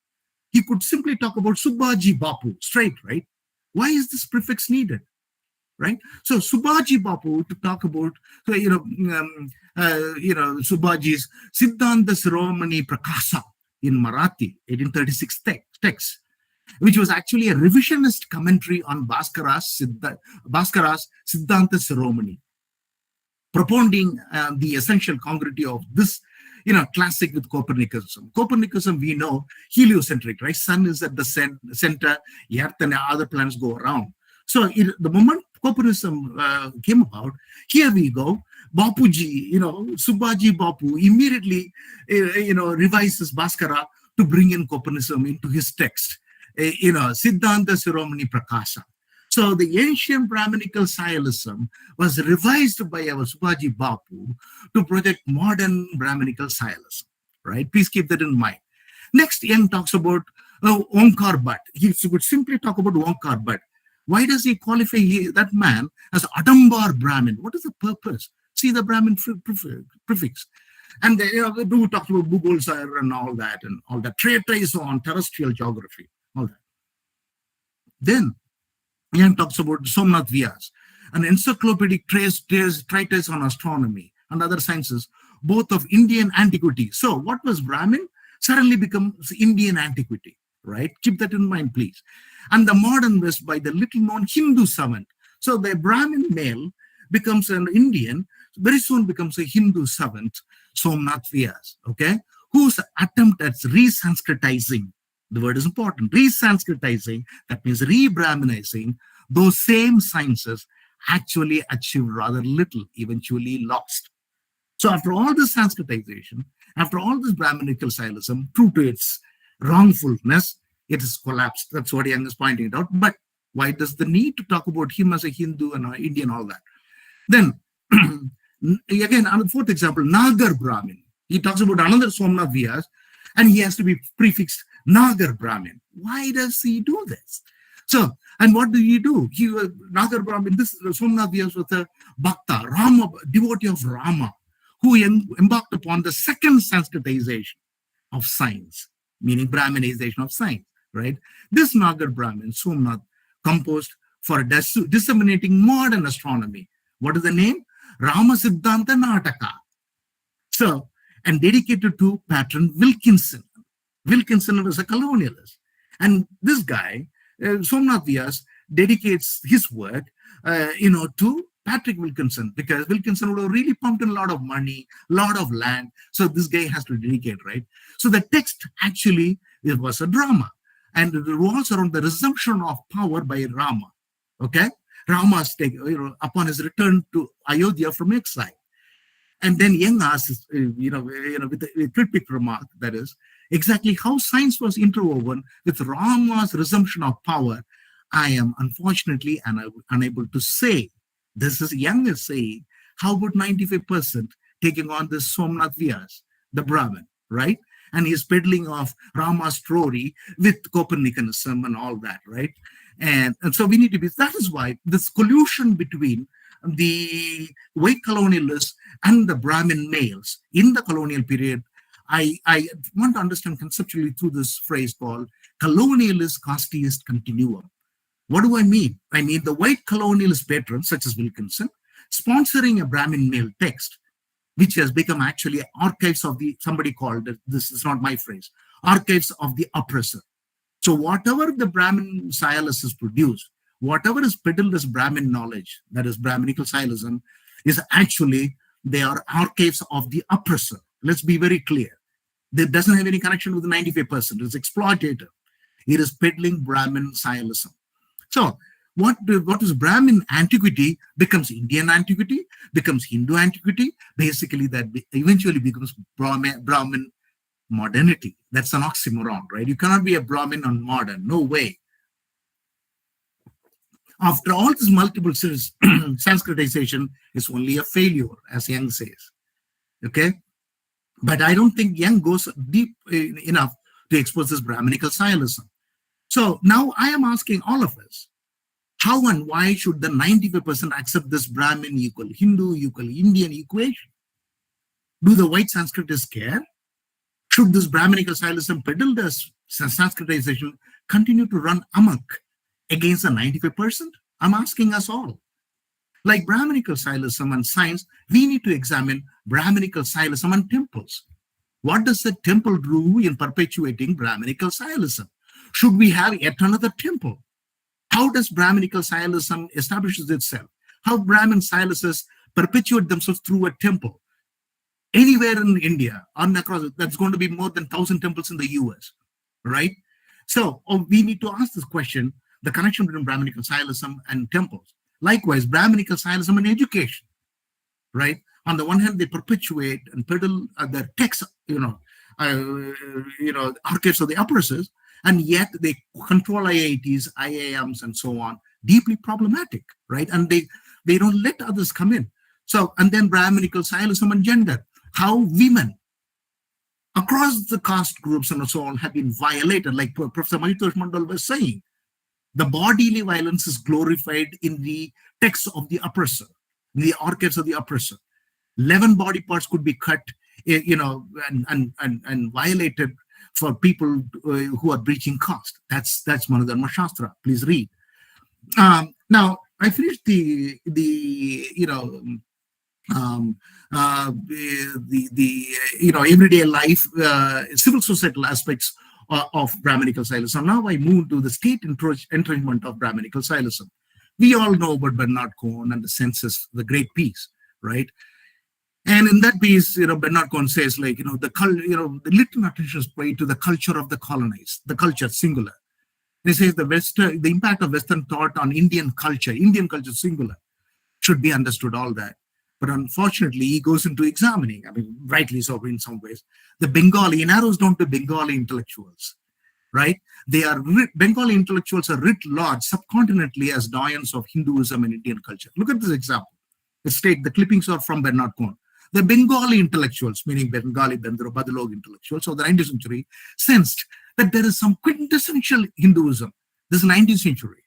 He could simply talk about Subhaji Bapu, straight, right? Why is this prefix needed? Right? So Subhaji Bapu to talk about, Subhaji's Siddhanta Siromani Prakasa in Marathi, 1836 text, which was actually a revisionist commentary on Bhaskara's Siddhanta Siromani. propounding the essential congruity of this, classic with Copernicanism. Copernicanism, we know, heliocentric, right? Sun is at the center, Earth and other planets go around. So the moment Copernicanism came about, here we go, Bapuji, Subhaji Bapu immediately, revises Bhaskara to bring in Copernicanism into his text, Siddhanta Siromani Prakasha. So the ancient Brahminical Scientism was revised by our Subhaji Bapu to project modern Brahminical Scientism, right? Please keep that in mind. Next, Young talks about Onkar Bhatt. He would simply talk about Onkar Bhatt. Why does he qualify that man as Adambar Brahmin? What is the purpose? See the Brahmin prefix. And they do talk about Bhugol Sir and all that. Treatise on terrestrial geography, all that. Then, Ian talks about Somnath Vyas, an encyclopedic treatise on astronomy and other sciences, both of Indian antiquity. So what was Brahmin? Suddenly becomes Indian antiquity, right? Keep that in mind, please. And the modern West by the little-known Hindu savant. So the Brahmin male becomes an Indian, very soon becomes a Hindu savant, Somnath Vyas, okay? Whose attempt at re-Sanskritizing, the word is important, re-Sanskritizing, that means re-Brahminizing, those same sciences actually achieved rather little, eventually lost. So after all this Sanskritization, after all this Brahminical Scientism, true to its wrongfulness, it has collapsed. That's what Young is pointing out. But why does the need to talk about him as a Hindu and Indian, all that? Then, again, on the fourth example, Nagar Brahmin. He talks about another Somnath Vyas, and he has to be prefixed Nagar Brahmin. Why does he do this? So, and what do he do? Nagar Brahmin, this Somnath Vyas was a Bhakta, Rama, devotee of Rama, who embarked upon the second Sanskritization of science, meaning Brahminization of science, right? This Nagar Brahmin, Somnath, composed for disseminating modern astronomy. What is the name? Rama Siddhanta Nataka. So, and dedicated to patron Wilkinson. Wilkinson was a colonialist. And this guy, Somnath Vyas, dedicates his work, to Patrick Wilkinson, because Wilkinson would have really pumped in a lot of money, a lot of land. So this guy has to dedicate, right? So the text actually, it was a drama. And it revolves around the resumption of power by Rama. Okay? Rama's upon his return to Ayodhya from exile. And then Young asks, with a cryptic remark, that is, exactly how science was interwoven with Rama's resumption of power, I am unfortunately unable to say. This is Young is saying, how about 95% taking on this Somnath Vyas, the Brahmin, right? And he's peddling off Rama's story with Copernicanism and all that, right? And so we need to be, that is why this collusion between the white colonialists and the Brahmin males in the colonial period, I want to understand conceptually through this phrase called colonialist casteist continuum. What do I mean? I mean the white colonialist patrons, such as Wilkinson, sponsoring a Brahmin male text, which has become actually archives of the, somebody called it, this is not my phrase, archives of the oppressor. So whatever the Brahmin scientists produce, whatever is peddled as Brahmin knowledge, that is Brahminical scientism, is actually, they are archives of the oppressor. Let's be very clear. That doesn't have any connection with the 95%. It's exploitative. It is peddling Brahmin scientism. So what is Brahmin antiquity becomes Indian antiquity, becomes Hindu antiquity, basically that eventually becomes Brahmin modernity. That's an oxymoron, right? You cannot be a Brahmin and modern, no way. After all this multiple Sanskritization is only a failure, as Young says, okay? But I don't think Young goes deep enough to expose this Brahminical scientism. So now I am asking all of us, how and why should the 95% accept this Brahmin equal Hindu equal Indian equation? Do the white Sanskritists care? Should this Brahminical scientism peddled as Sanskritization continue to run amok against the 95%? I'm asking us all. Like Brahminical scientism and science, we need to examine Brahminical scientism and temples. What does the temple do in perpetuating Brahminical scientism? Should we have yet another temple? How does Brahminical scientism establishes itself? How Brahmin scientists perpetuate themselves through a temple. Anywhere in India, that's going to be more than 1,000 temples in the US, right? So we need to ask this question, the connection between Brahminical Sailism and temples. Likewise, Brahminical Sailism and education, right? On the one hand, they perpetuate and peddle their texts, archives of the oppressors, and yet they control IITs, IIMs, and so on. Deeply problematic, right? And they don't let others come in. So, and then Brahminical Sailism and gender, how women across the caste groups and so on have been violated, like Professor Mahitosh Mandal was saying. The bodily violence is glorified in the texts of the oppressor, in the archives of the oppressor. 11 body parts could be cut, and violated for people who are breaching caste. That's one of the Shastra. Please read. Now I finished the everyday life, civil societal aspects of Brahminical Sailism. Now I move to the state entrenchment of Brahminical Sailism. We all know about Bernard Cohn and the census, the great piece, right? And in that piece, Bernard Cohn says, the little attention is paid to the culture of the colonized, the culture singular. He says the impact of Western thought on Indian culture singular, should be understood, all that. But unfortunately, he goes into examining, rightly so in some ways, the Bengali. He narrows down to Bengali intellectuals, right? Bengali intellectuals are writ large subcontinentally as doyens of Hinduism and Indian culture. Look at this example. The clippings are from Bernard Cohn. The Bengali intellectuals, meaning Bengali, Bendro, Badalog intellectuals of the 19th century, sensed that there is some quintessential Hinduism. This is 19th century.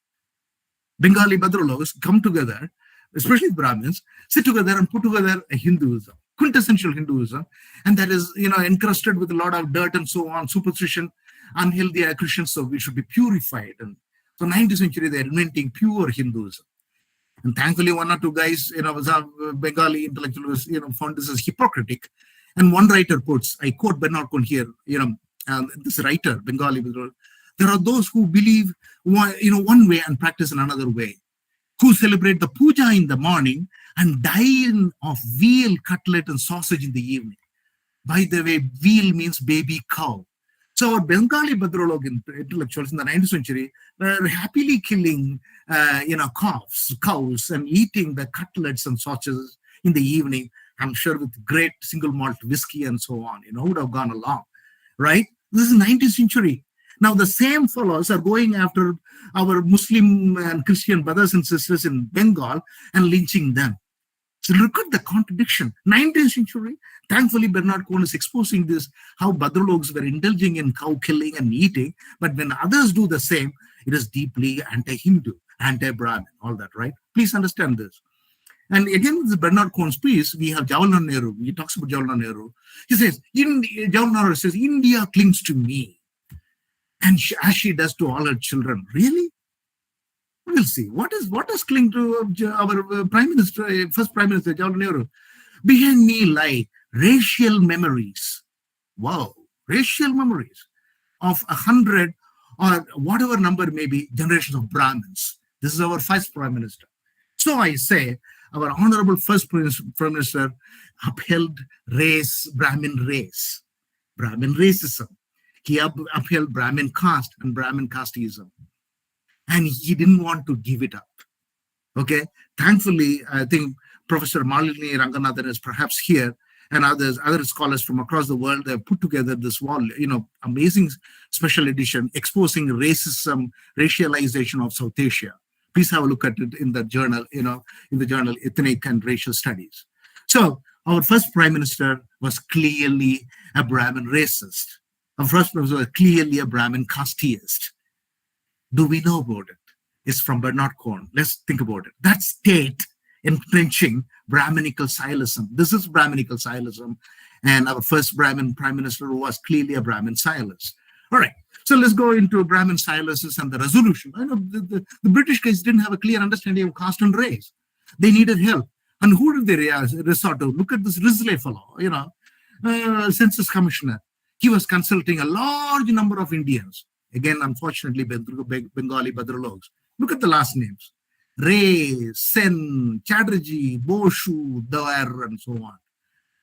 Bengali Badalogs come together, especially Brahmins, sit together and put together a Hinduism, quintessential Hinduism, and that is, encrusted with a lot of dirt and so on, superstition, unhealthy Christians, so we should be purified. And so 19th century, they're inventing pure Hinduism. And thankfully, one or two guys, Bengali intellectuals, found this as hypocritic. And one writer puts, I quote Bernard Cohn here, this writer, Bengali, there are those who believe one way and practice in another way, who celebrate the puja in the morning and dine of veal, cutlet, and sausage in the evening. By the way, veal means baby cow. So our Bengali Badrolog intellectuals in the 19th century were happily killing, cows and eating the cutlets and sausages in the evening. I'm sure with great single malt whiskey and so on, would have gone along, right? This is 19th century. Now the same fellows are going after our Muslim and Christian brothers and sisters in Bengal and lynching them. So look at the contradiction. 19th century, thankfully Bernard Cohn is exposing this, how Badrologs were indulging in cow killing and eating, but when others do the same, it is deeply anti-Hindu, anti-Brahmin, all that, right? Please understand this. And again, this Bernard Cohn's piece, we have Jawaharlal Nehru. He talks about Jawaharlal Nehru. He says, Jawaharlal Nehru says, India clings to me, and as she does to all her children. Really? We'll see. What does cling to our Prime Minister, first Prime Minister, Jawaharlal Nehru? Behind me lie racial memories. Wow, racial memories of 100 or whatever number may be generations of Brahmins. This is our first Prime Minister. So I say, our honorable first Prime Minister upheld Brahmin racism. He upheld Brahmin caste and Brahmin casteism. And he didn't want to give it up. Okay. Thankfully, I think Professor Malini Ranganathan is perhaps here, and other scholars from across the world, they have put together this amazing special edition exposing racism, racialization of South Asia. Please have a look at it in the journal, in the journal Ethnic and Racial Studies. So our first Prime Minister was clearly a Brahmin racist. Our first Prime Minister was clearly a Brahmin casteist. Do we know about it? It's from Bernard Cohn. Let's think about it. That state entrenching Brahminical Sailism. This is Brahminical Sailism. And our first Brahmin Prime Minister was clearly a Brahmin Sailist. All right. So let's go into Brahmin Sailism and the resolution. I know the British guys didn't have a clear understanding of caste and race. They needed help. And who did they resort to? Look at this Risley fellow, census commissioner. He was consulting a large number of Indians. Again, unfortunately, Bengali Badrologs. Look at the last names. Ray, Sen, Chatterjee, Boshu, Dwyer, and so on.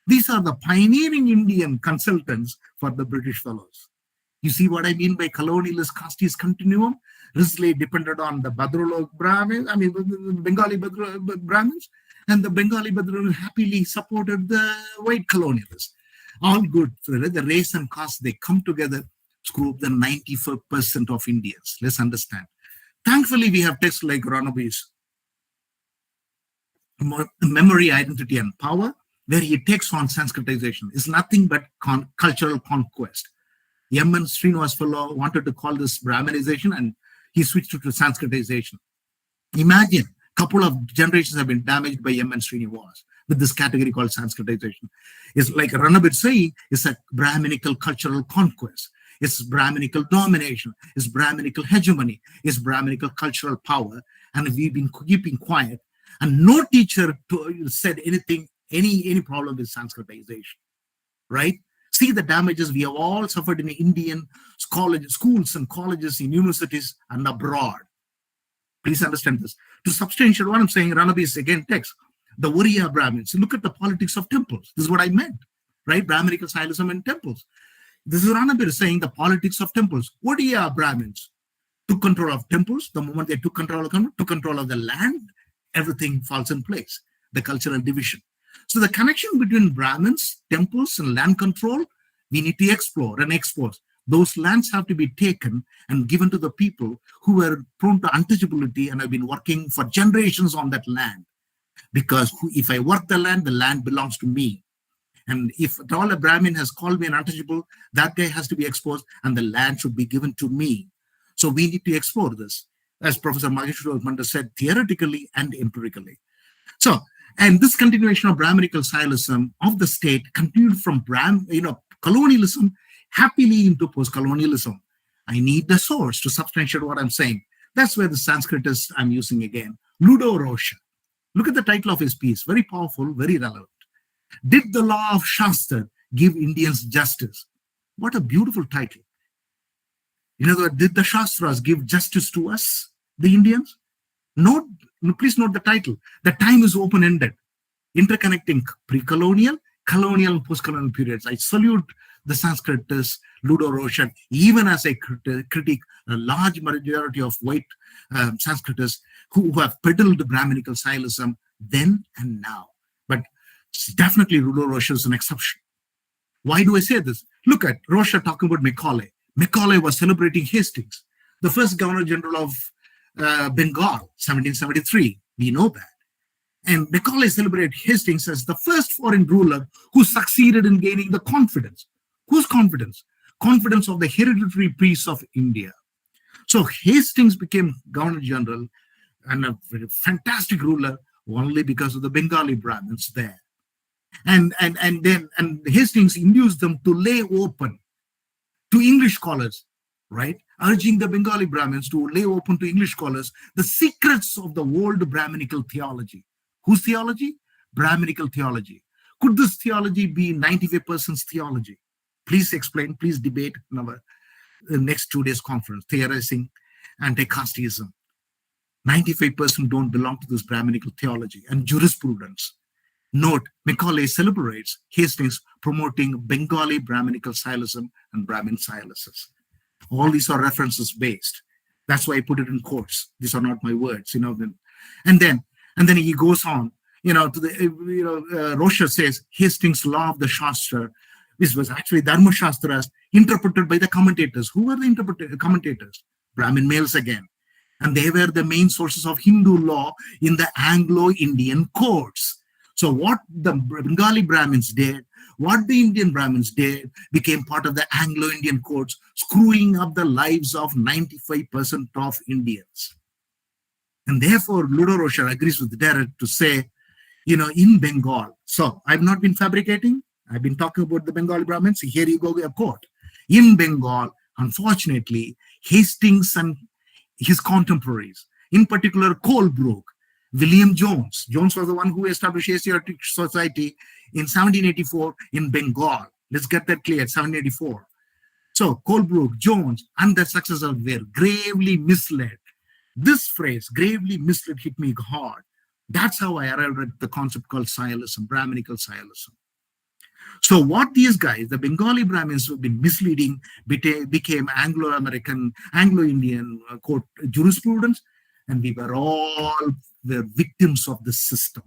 These are the pioneering Indian consultants for the British fellows. You see what I mean by colonialist casteist continuum? Risley depended on the Badrulog Brahmins, the Bengali Brahmins, and the Bengali Badrulog happily supported the white colonialists. All good. So the race and caste, they come together, screw up the 94% of Indians. Let's understand. Thankfully, we have texts like Ranabe's Memory, Identity, and Power, where he takes on Sanskritization. It's nothing but cultural conquest. M.N. Srinivas fellow wanted to call this Brahminization, and he switched it to Sanskritization. Imagine, a couple of generations have been damaged by M.N. Srinivas with this category called Sanskritization. It's like Ranabir saying, it's a Brahminical cultural conquest. It's Brahminical domination. It's Brahminical hegemony. It's Brahminical cultural power. And we've been keeping quiet. And no teacher said anything, any problem with Sanskritization, right? See the damages we have all suffered in Indian schools and colleges, in universities and abroad. Please understand this. To substantiate what I'm saying, Ranabir's again text, the Oriya Brahmins. Look at the politics of temples. This is what I meant, right? Brahminical Silism in temples. This is Ranabir saying the politics of temples. Oriya Brahmins took control of temples. The moment they took control of the land, everything falls in place. The cultural division. So the connection between Brahmins, temples, and land control, we need to explore and expose. Those lands have to be taken and given to the people who were prone to untouchability and have been working for generations on that land. Because if I work the land belongs to me. And if at all a Brahmin has called me an untouchable, that guy has to be exposed and the land should be given to me. So we need to explore this, as Professor Mahitosh Mandal said, theoretically and empirically. So, and this continuation of Brahminical Silism of the state continued from colonialism happily into post-colonialism. I need the source to substantiate what I'm saying. That's where the Sanskritist I'm using again. Ludo Rocha. Look at the title of his piece. Very powerful, very relevant. Did the law of Shastra give Indians justice? What a beautiful title. In other words, did the Shastras give justice to us, the Indians? Note, please note the title. The time is open-ended, interconnecting pre-colonial, colonial, and post-colonial periods. I salute the Sanskritist Ludo Rocha, even as I critique a large majority of white Sanskritists who have peddled Brahminical Silism then and now. But definitely Ludo Rocha is an exception. Why do I say this? Look at Rocha talking about Macaulay. Macaulay was celebrating Hastings, the first Governor General of Bengal, 1773. We know that. And Macaulay celebrated Hastings as the first foreign ruler who succeeded in gaining the confidence. Whose confidence? Confidence of the hereditary priests of India. So Hastings became Governor General and a fantastic ruler only because of the Bengali Brahmins there. And Hastings induced them to lay open to English scholars, right? Urging the Bengali Brahmins to lay open to English scholars the secrets of the old Brahminical theology. Whose theology? Brahminical theology. Could this theology be 95% theology? Please explain, please debate in our next 2 days conference, Theorising Anticasteism. 95% don't belong to this Brahminical theology and jurisprudence. Note, Macaulay celebrates Hastings promoting Bengali Brahminical Silism and Brahmin Silesis. All these are references based. That's why I put it in quotes. These are not my words, And then he goes on, Rocha says Hastings' law of the Shastra. This was actually Dharma Shastras interpreted by the commentators. Who were the commentators? Brahmin males again. And they were the main sources of Hindu law in the Anglo-Indian courts. So what the Bengali Brahmins did, what the Indian Brahmins did, became part of the Anglo-Indian courts, screwing up the lives of 95% of Indians. And therefore, Ludo Rocha agrees with Derek to say, in Bengal. So I've not been fabricating. I've been talking about the Bengali Brahmins. Here you go, a quote. In Bengal, unfortunately, Hastings and his contemporaries, in particular Colebrook, William Jones. Jones was the one who established Asiatic Society in 1784 in Bengal. Let's get that clear, 1784. So Colebrook, Jones, and their successors were gravely misled This phrase, gravely misled, hit me hard. That's how I arrived at the concept called Scialism, Brahminical Scialism. So what these guys, the Bengali Brahmins who have been misleading, became Anglo-American, Anglo-Indian court jurisprudence, and we were all the victims of the system.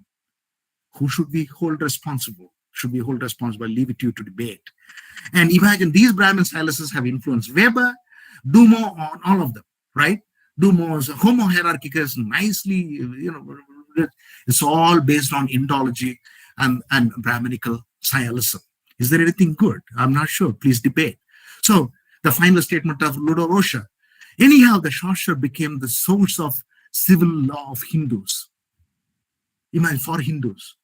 Who should we hold responsible? Should we hold responsible? Leave it to you to debate. And imagine these Brahmin Sialists have influenced Weber, Dumo, on all of them, right? Dumo's Homo hierarchicus, nicely, it's all based on Indology and Brahminical Scialism. Is there anything good? I'm not sure. Please debate. So the final statement of Ludo Rocha. Anyhow, the Shastra became the source of civil law of Hindus. Imagine, for Hindus.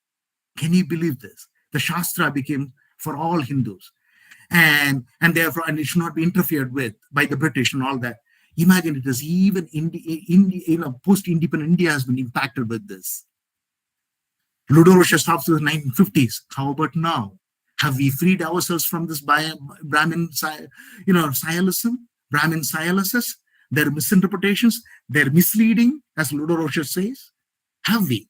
Can you believe this? The Shastra became for all Hindus. And therefore, and it should not be interfered with by the British and all that. Imagine it is even post-independent India has been impacted with this. Ludo Rocha stops with the 1950s. How about now? Have we freed ourselves from this Brahmin, Scialism, Brahmin Scialists, their misinterpretations, their misleading, as Ludo Rocha says? Have we?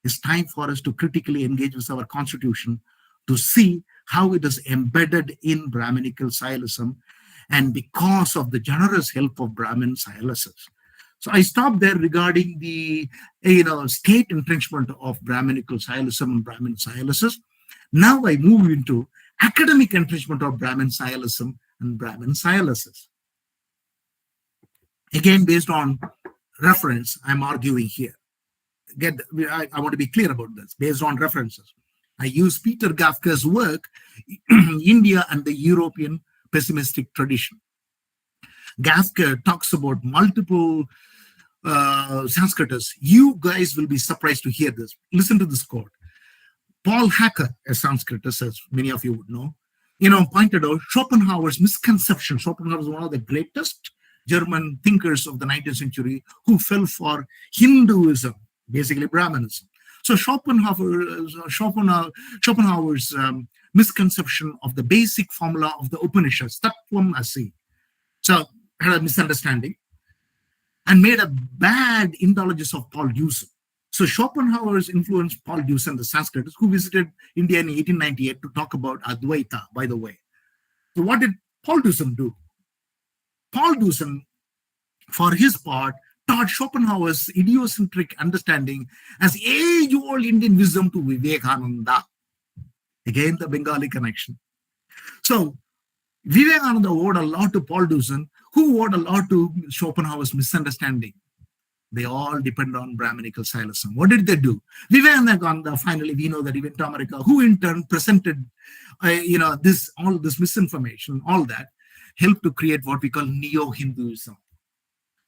It's time for us to critically engage with our constitution to see how it is embedded in Brahminical Scialism, and because of the generous help of Brahmin Scialists. So I stopped there regarding the state entrenchment of Brahminical Scialism and Brahmin Scialists. Now I move into academic entrenchment of Brahmin Scialism and Brahmin Scialists. Again, based on reference, I'm arguing here. I want to be clear about this, based on references. I use Peter Gafka's work, India and the European pessimistic tradition. Gafka talks about multiple Sanskritists. You guys will be surprised to hear this. Listen to this quote. Paul Hacker, a Sanskritist, as many of you would know, pointed out Schopenhauer's misconception. Schopenhauer was one of the greatest German thinkers of the 19th century who fell for Hinduism, basically Brahmanism. So Schopenhauer's misconception of the basic formula of the Upanishads, Tattvam Asi. So had a misunderstanding and made a bad indologist of Paul Deussen. So Schopenhauer's influenced Paul Deussen, the Sanskritist, who visited India in 1898 to talk about Advaita, by the way. So what did Paul Deussen do? Paul Deussen, for his part, taught Schopenhauer's idiosyncratic understanding as age-old Indian wisdom to Vivekananda. Again, the Bengali connection. So Vivekananda owed a lot to Paul Deussen, who owed a lot to Schopenhauer's misunderstanding. They all depend on Brahminical Scialism. What did they do? Vivekananda, finally, we know that he went to America, who in turn presented, all this misinformation, all that, helped to create what we call Neo-Hinduism.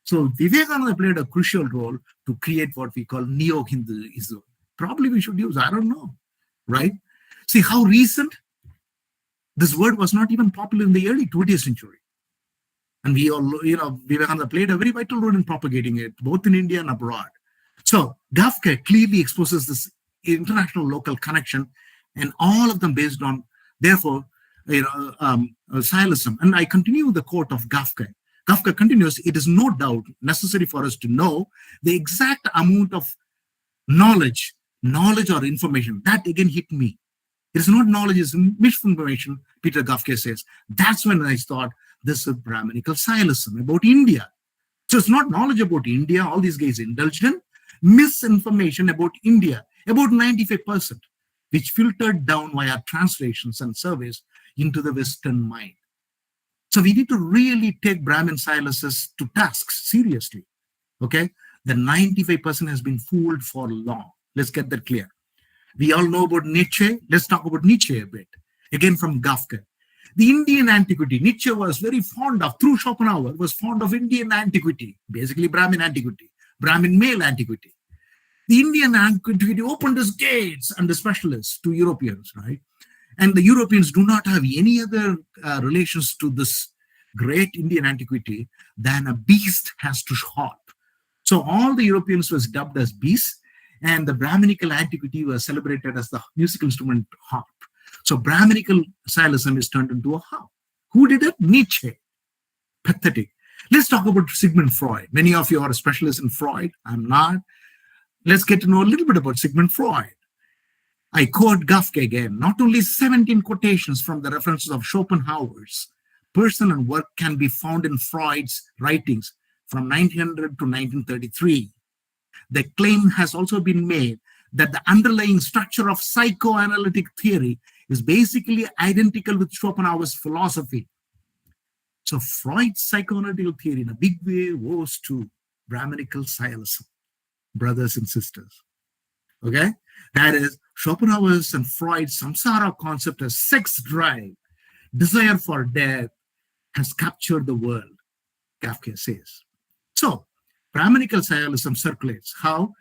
So Vivekananda played a crucial role to create what we call Neo-Hinduism. Probably we should use, I don't know, right? See how recent? This word was not even popular in the early 20th century. And we all, Vivekananda played a very vital role in propagating it, both in India and abroad. So Gafka clearly exposes this international local connection, and all of them based on, therefore, Scialism. And I continue the quote of Gafka. Gafka continues, it is no doubt necessary for us to know the exact amount of knowledge or information. That again hit me. It is not knowledge, it's misinformation, Peter Gafka says. That's when I thought this is Brahminical Scialism about India. So it's not knowledge about India, all these guys indulged in, misinformation about India, about 95%, which filtered down via translations and surveys into the Western mind. So we need to really take Brahmin Scialists to task seriously, okay? The 95% has been fooled for long. Let's get that clear. We all know about Nietzsche. Let's talk about Nietzsche a bit. Again, from Gafka. The Indian antiquity, Nietzsche was very fond of, through Schopenhauer, was fond of Indian antiquity, basically Brahmin antiquity, Brahmin male antiquity. The Indian antiquity opened its gates and the specialists to Europeans, right? And the Europeans do not have any other relations to this great Indian antiquity than a beast has to harp. So all the Europeans was dubbed as beasts, and the Brahminical antiquity was celebrated as the musical instrument harp. So Brahminical Scialism is turned into a harp. Who did it? Nietzsche. Pathetic. Let's talk about Sigmund Freud. Many of you are specialists in Freud. I'm not. Let's get to know a little bit about Sigmund Freud. I quote Gafke again. Not only 17 quotations from the references of Schopenhauer's person and work can be found in Freud's writings from 1900 to 1933. The claim has also been made that the underlying structure of psychoanalytic theory is basically identical with Schopenhauer's philosophy. So Freud's psychoanalytical theory in a big way owes to Brahminical nihilism, brothers and sisters. Okay? That is, Schopenhauer's and Freud's samsara concept as sex drive, desire for death, has captured the world, Kafka says. So, Brahminical nihilism circulates. How?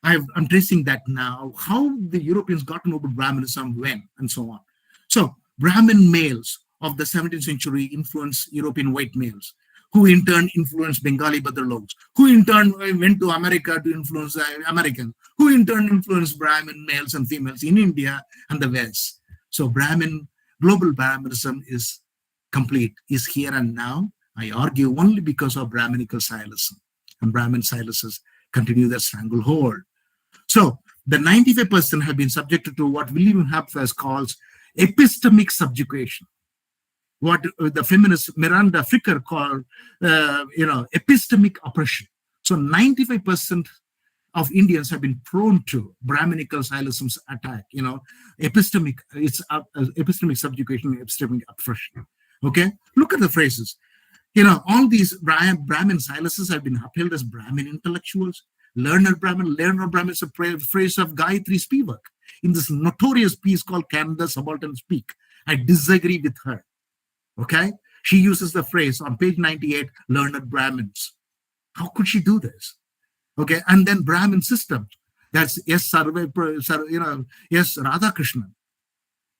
I'm tracing that now, how the Europeans got to know about Brahminism, when, and so on. So, Brahmin males of the 17th century influenced European white males, who in turn influenced Bengali Badralogs, who in turn went to America to influence Americans, who in turn influenced Brahmin males and females in India and the West. So global Brahminism is complete, is here and now, I argue, only because of Brahminical nihilism. And Brahmin nihilists continue their stranglehold. So the 95% have been subjected to what William Hapfers calls epistemic subjugation, what the feminist Miranda Fricker called, epistemic oppression. So 95% of Indians have been prone to Brahminical nihilism's attack. Epistemic subjugation, epistemic oppression. Okay, look at the phrases. All these Brahmin nihilists have been upheld as Brahmin intellectuals. Learned Brahmin is a phrase of Gayatri Spivak in this notorious piece called Can the Subaltern Speak? I disagree with her. Okay, she uses the phrase on page 98, learned Brahmins. How could she do this? Okay, and then Brahmin system. That's Radhakrishnan,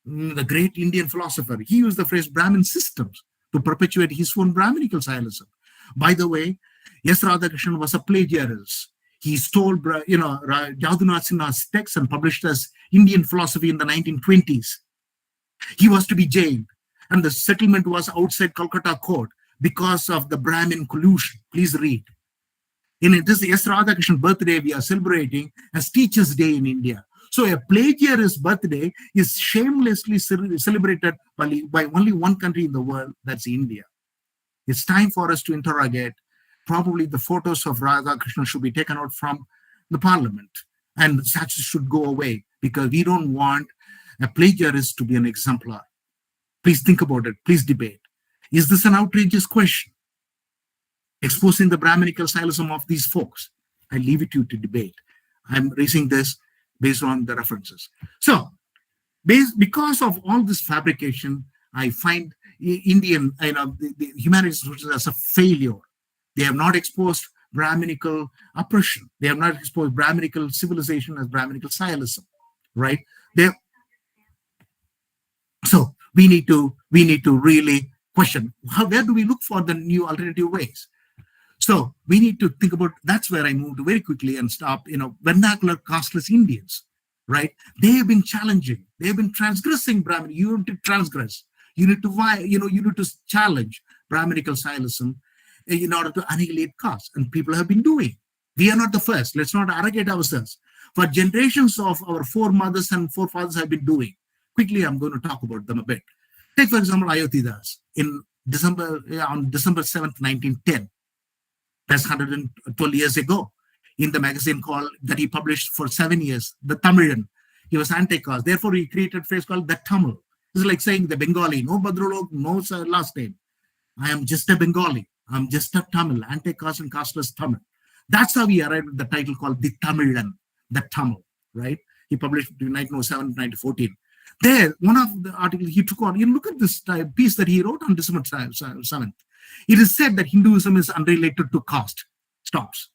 the great Indian philosopher. He used the phrase Brahmin systems to perpetuate his own Brahminical nihilism. By the way, S. Radhakrishnan was a plagiarist. He stole, Yadunatha Sinha's text and published as Indian philosophy in the 1920s. He was to be jailed, and the settlement was outside Kolkata court because of the Brahmin collusion. Please read. In this S. Radhakrishnan birthday, we are celebrating as Teachers' Day in India. So a plagiarist's birthday is shamelessly celebrated by only one country in the world, that's India. It's time for us to interrogate. Probably the photos of Radhakrishnan should be taken out from the parliament, and statues should go away, because we don't want a plagiarist to be an exemplar. Please think about it. Please debate. Is this an outrageous question? Exposing the Brahminical nihilism of these folks. I leave it to you to debate. I'm raising this based on the references. So, because of all this fabrication, I find Indian, the humanities as a failure. They have not exposed Brahminical oppression. They have not exposed Brahminical civilization as Brahminical nihilism, right? So we need to really question where do we look for the new alternative ways? So we need to think about, that's where I moved very quickly and stop, vernacular casteless Indians, right? They have been challenging, they have been transgressing Brahmin. You need to transgress, you need to challenge Brahminical nihilism in order to annihilate caste, and people have been doing. We are not the first. Let's not arrogate ourselves. For generations of our foremothers and forefathers have been doing. Quickly, I'm going to talk about them a bit. Take, for example, Ayyathurai on December 7th, 1910. That's 112 years ago. In the magazine that he published for 7 years, The Tamilan. He was anti-caste. Therefore, he created a phrase called the Tamil. It's like saying the Bengali, no Badralog, no last name. I am just a Bengali. I'm just a Tamil, anti-caste and casteless Tamil. That's how he arrived at the title called The Tamilan, the Tamil, right? He published between 1907 and 1914. There, one of the articles he took on, look at this piece that he wrote on December 7th. It is said that Hinduism is unrelated to caste. Stops.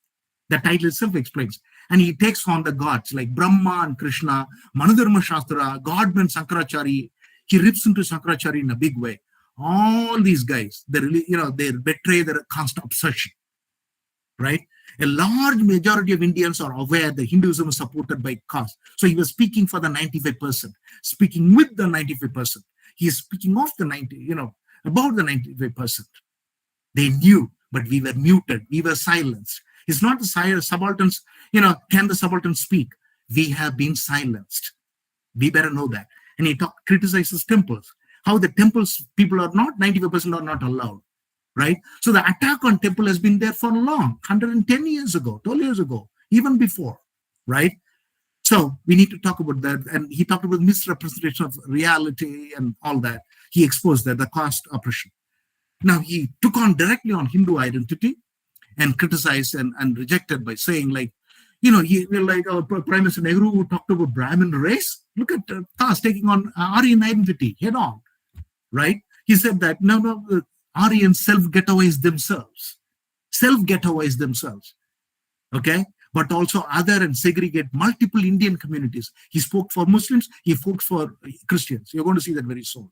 The title itself explains. And he takes on the gods like Brahma and Krishna, Manudharma Shastra, Godman Sankaracharya. He rips into Sankaracharya in a big way. All these guys, they betray their caste obsession, right? A large majority of Indians are aware that Hinduism is supported by caste. So he was speaking for the 95%, speaking with the 95%. He is speaking of the about the 95%. They knew but we were muted, we were silenced. It's not the subalterns, can the subalterns speak? We have been silenced. We better know that. And he criticizes temples, how the temples, people are not, 95% are not allowed, right? So the attack on temple has been there for long, 110 years ago, 12 years ago, even before, right? So we need to talk about that. And he talked about misrepresentation of reality and all that. He exposed that, the caste oppression. Now he took on directly on Hindu identity and criticized and rejected by saying, like, like our Prime Minister Nehru, who talked about Brahmin race. Look at Tas taking on Aryan identity head on, right? He said that no, the Aryans self-ghettoize themselves. Self-ghettoize themselves, okay? But also other and segregate multiple Indian communities. He spoke for Muslims, he spoke for Christians. You're going to see that very soon.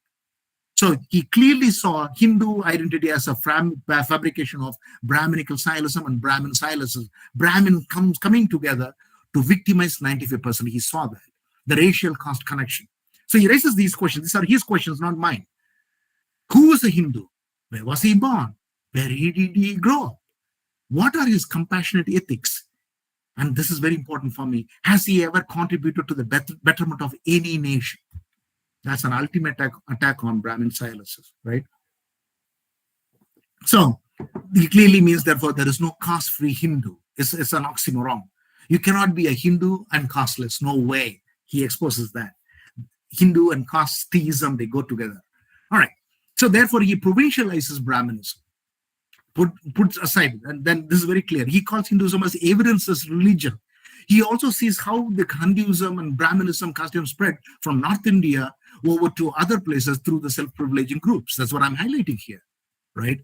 So he clearly saw Hindu identity as a fabrication of Brahminical Silism and Brahmin Silism. Brahmin coming together to victimize 95%. He saw that, the racial caste connection. So he raises these questions. These are his questions, not mine. Who was a Hindu? Where was he born? Where did he grow up? What are his compassionate ethics? And this is very important for me. Has he ever contributed to the betterment of any nation? That's an ultimate attack on Brahmin silences, right? So it clearly means, therefore, there is no caste-free Hindu. It's an oxymoron. You cannot be a Hindu and casteless. No way. He exposes that. Hindu and casteism, they go together. All right. So therefore, he provincializes Brahminism. Puts aside, and then this is very clear. He calls Hinduism as evidences religion. He also sees how the Hinduism and Brahminism, casteism spread from North India over to other places through the self-privileging groups. That's what I'm highlighting here, right?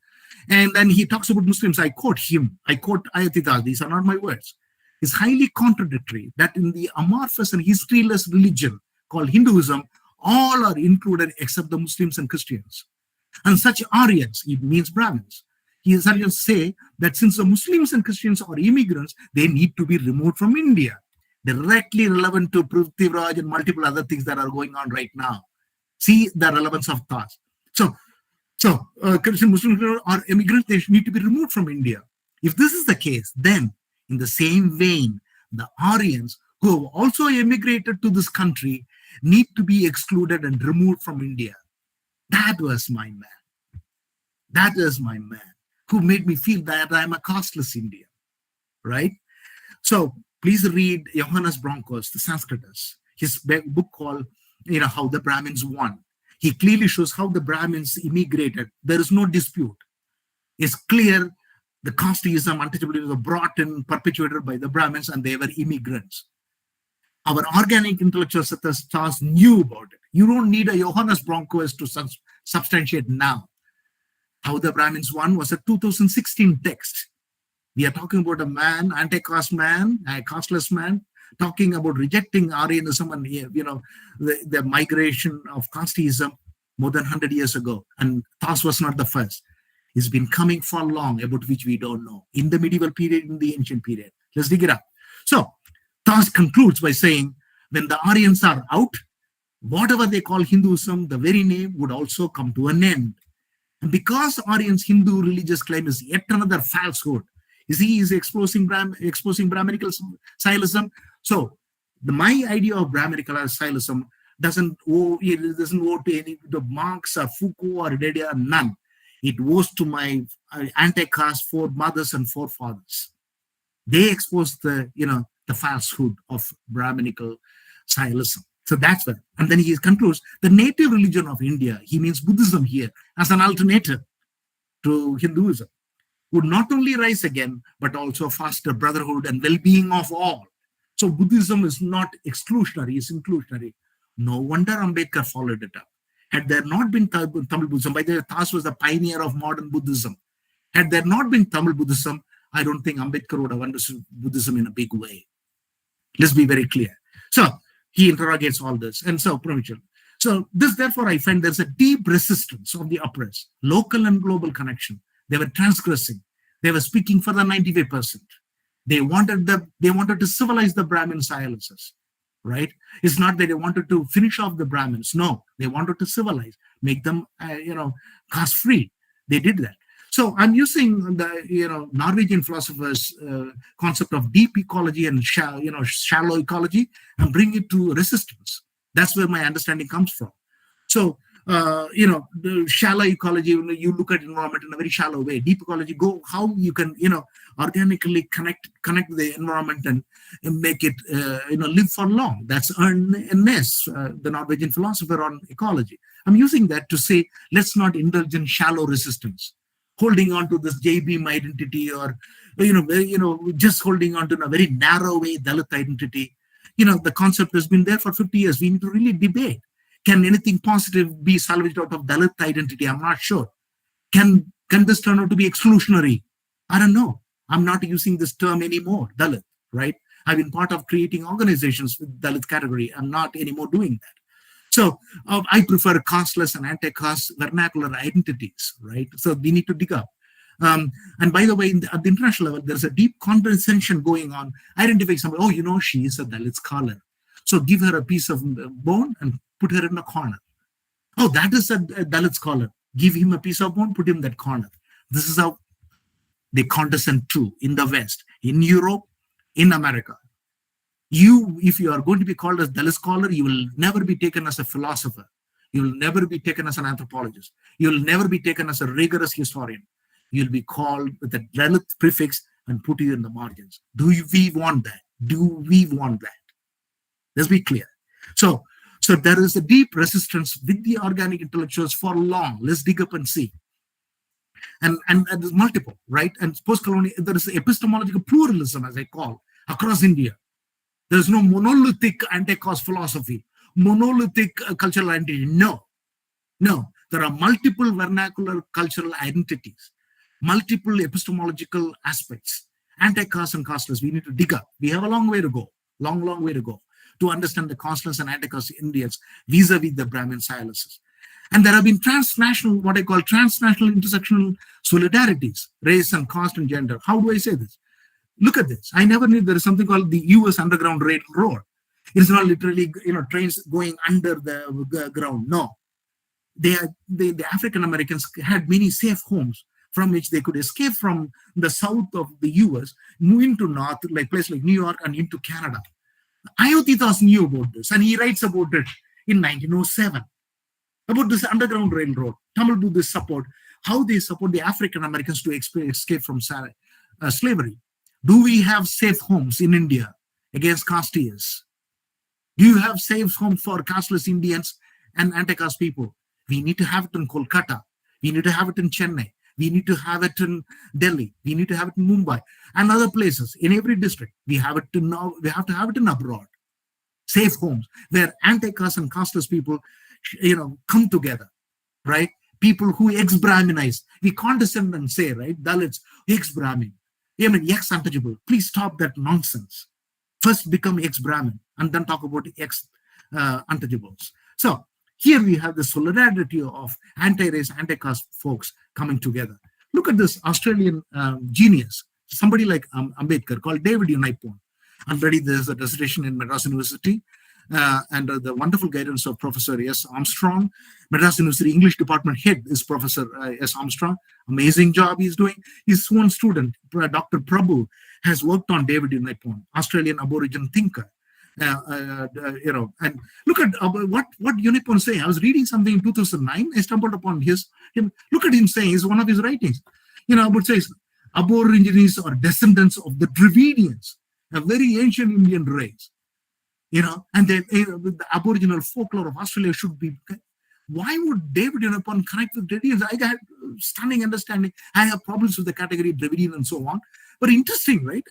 And then he talks about Muslims. I quote him. I quote Ayyathurai. These are not my words. It's highly contradictory that in the amorphous and historyless religion called Hinduism, all are included except the Muslims and Christians. And such Aryans, it means Brahmins. He essentially say that since the Muslims and Christians are immigrants, they need to be removed from India. Directly relevant to Prithviraj and multiple other things that are going on right now. See the relevance of thoughts. So Christian Muslims are immigrants, they need to be removed from India. If this is the case, then in the same vein, the Aryans who have also immigrated to this country need to be excluded and removed from India. That was my man. That is my man who made me feel that I'm a casteless Indian, right? So please read Johannes Broncos, the Sastras, his book called, How the Brahmins Won. He clearly shows how the Brahmins immigrated. There is no dispute. It's clear the casteism, untouchability were brought in, perpetuated by the Brahmins, and they were immigrants. Our organic intellectual stars knew about it. You don't need a Johannes Broncos to substantiate now. How the Brahmins Won was a 2016 text. We are talking about a man, anti-caste man, a casteless man, talking about rejecting Aryanism and the migration of casteism more than 100 years ago. And Tas was not the first. It's been coming for long, about which we don't know. In the medieval period, in the ancient period. Let's dig it up. So Tas concludes by saying, when the Aryans are out, whatever they call Hinduism, the very name would also come to an end. And because Aryans' Hindu religious claim is yet another falsehood, he is exposing Brahminical Silism. So my idea of Brahminical Silism doesn't owe to any to Marx or Foucault or Derrida, none. It owes to my anti-caste foremothers and forefathers. They exposed the falsehood of Brahminical Silism. So that's what. And then he concludes, the native religion of India, he means Buddhism here, as an alternative to Hinduism, would not only rise again, but also foster brotherhood and well-being of all. So Buddhism is not exclusionary, it's inclusionary. No wonder Ambedkar followed it up. Had there not been Tamil Buddhism, by the way, Tas was the pioneer of modern Buddhism. Had there not been Tamil Buddhism, I don't think Ambedkar would have understood Buddhism in a big way. Let's be very clear. So he interrogates all this, and so provincial. So this, therefore, I find there's a deep resistance of the oppressed, local and global connection. They were transgressing. They were speaking for the 95%. They wanted to civilize the Brahmin silences, right? It's not that they wanted to finish off the Brahmins. No, they wanted to civilize, make them, caste-free. They did that. So I'm using the Norwegian philosophers' concept of deep ecology and shallow ecology and bring it to resistance. That's where my understanding comes from. So the shallow ecology, you look at environment in a very shallow way. Deep ecology, go how you can organically connect the environment and make it live for long. That's Ernest, the Norwegian philosopher on ecology. I'm using that to say, let's not indulge in shallow resistance, holding on to this J-beam identity, or just holding on to in a very narrow way Dalit identity. The concept has been there for 50 years. We need to really debate. Can anything positive be salvaged out of Dalit identity? I'm not sure. Can this turn out to be exclusionary? I don't know. I'm not using this term anymore, Dalit, right? I've been part of creating organizations with Dalit category. I'm not anymore doing that. So I prefer casteless and anti-caste vernacular identities, right? So we need to dig up. And by the way, at the international level, there's a deep condescension going on. Identifying somebody, she is a Dalit scholar. So give her a piece of bone and put her in a corner. Oh, that is a Dalit scholar. Give him a piece of bone, put him in that corner. This is how they condescend to in the West, in Europe, in America. If you are going to be called as Dalit scholar, you will never be taken as a philosopher. You will never be taken as an anthropologist. You will never be taken as a rigorous historian. You'll be called with a Dalit prefix and put you in the margins. Do we want that? Do we want that? Let's be clear. So there is a deep resistance with the organic intellectuals for long. Let's dig up and see. And there's multiple, right? And post-colonial, there is epistemological pluralism, as I call, across India. There's no monolithic anti-caste philosophy, monolithic cultural identity. No. There are multiple vernacular cultural identities, multiple epistemological aspects. Anti-caste and casteless, we need to dig up. We have a long way to go, long way to go to understand the casteless and anti-caste Indians vis-a-vis the Brahmin silences. And there have been transnational, what I call transnational intersectional solidarities, race and caste and gender. How do I say this? Look at this. I never knew there is something called the US Underground Railroad. It's not literally, trains going under the ground. No. The African Americans had many safe homes from which they could escape from the south of the US, move into north, like places like New York and into Canada. Ayyathurai knew about this, and he writes about it in 1907. About this Underground Railroad. Tamil Buddhists support, how they support the African Americans to escape from slavery. Do we have safe homes in India against castes? Do you have safe homes for casteless Indians and anti-caste people? We need to have it in Kolkata. We need to have it in Chennai. We need to have it in Delhi. We need to have it in Mumbai and other places. In every district, we have to have it in abroad. Safe homes where anti-caste and casteless people come together, right? People who ex-Brahminize. We condescend and say, right, Dalits, ex-Brahmin, ex-untouchable. Please stop that nonsense. First become ex-Brahmin and then talk about ex-untouchables. So here we have the solidarity of anti-race, anti-caste folks coming together. Look at this Australian genius, somebody like Ambedkar, called David Unicorn. Already there's a dissertation in Madras University under the wonderful guidance of Professor S. Armstrong. Madras University English Department head is Professor S. Armstrong. Amazing job he's doing. His one student, Dr. Prabhu, has worked on David Unicorn, Australian Aboriginal thinker. And look at what Unicorn saying. I was reading something in 2009. I stumbled upon him. Look at him saying, it's one of his writings. About says Aborigines are descendants of the Dravidians, a very ancient Indian race. And then the Aboriginal folklore of Australia should be. Why would David Unicorn connect with Dravidians? I had stunning understanding. I have problems with the category Dravidian and so on. But interesting, right?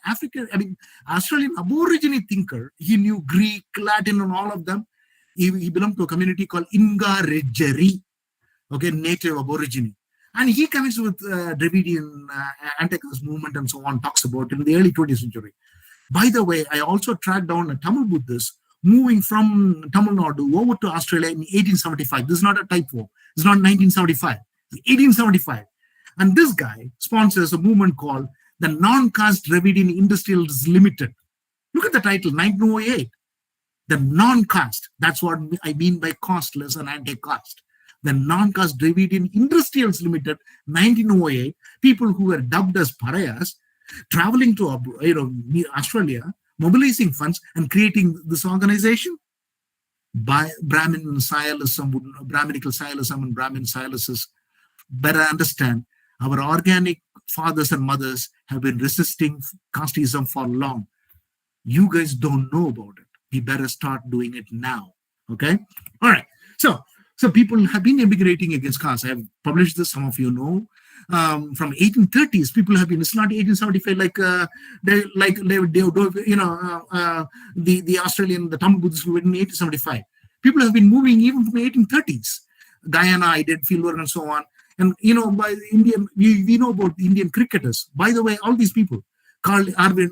Australian Aborigine thinker. He knew Greek, Latin, and all of them. He belonged to a community called Inaugural, native Aborigine. And he connects with Dravidian anti-caste movement and so on, talks about it in the early 20th century. By the way, I also tracked down a Tamil Buddhist moving from Tamil Nadu over to Australia in 1875. This is not a typo. It's not 1975. It's 1875. And this guy sponsors a movement called the Non-Caste Dravidian Industrials Limited. Look at the title, 1908. The non-caste. That's what I mean by casteless and anti-caste. The Non-Caste Dravidian Industrials Limited, 1908, people who were dubbed as pariahs, traveling to Australia, mobilizing funds and creating this organization. By Brahminical Sialism and Brahmin Sialists better understand our organic fathers and mothers have been resisting casteism for long. You guys don't know about it. We better start doing it now. Okay? All right. So people have been immigrating against caste. I have published this, some of you know. From 1830s, people have been, it's not 1875 the Australian, the Tamil Buddhists who went in 1875. People have been moving even from 1830s. Guyana, I did fieldwork and so on. And, by Indian, we know about the Indian cricketers. By the way, all these people, Carl Arvind,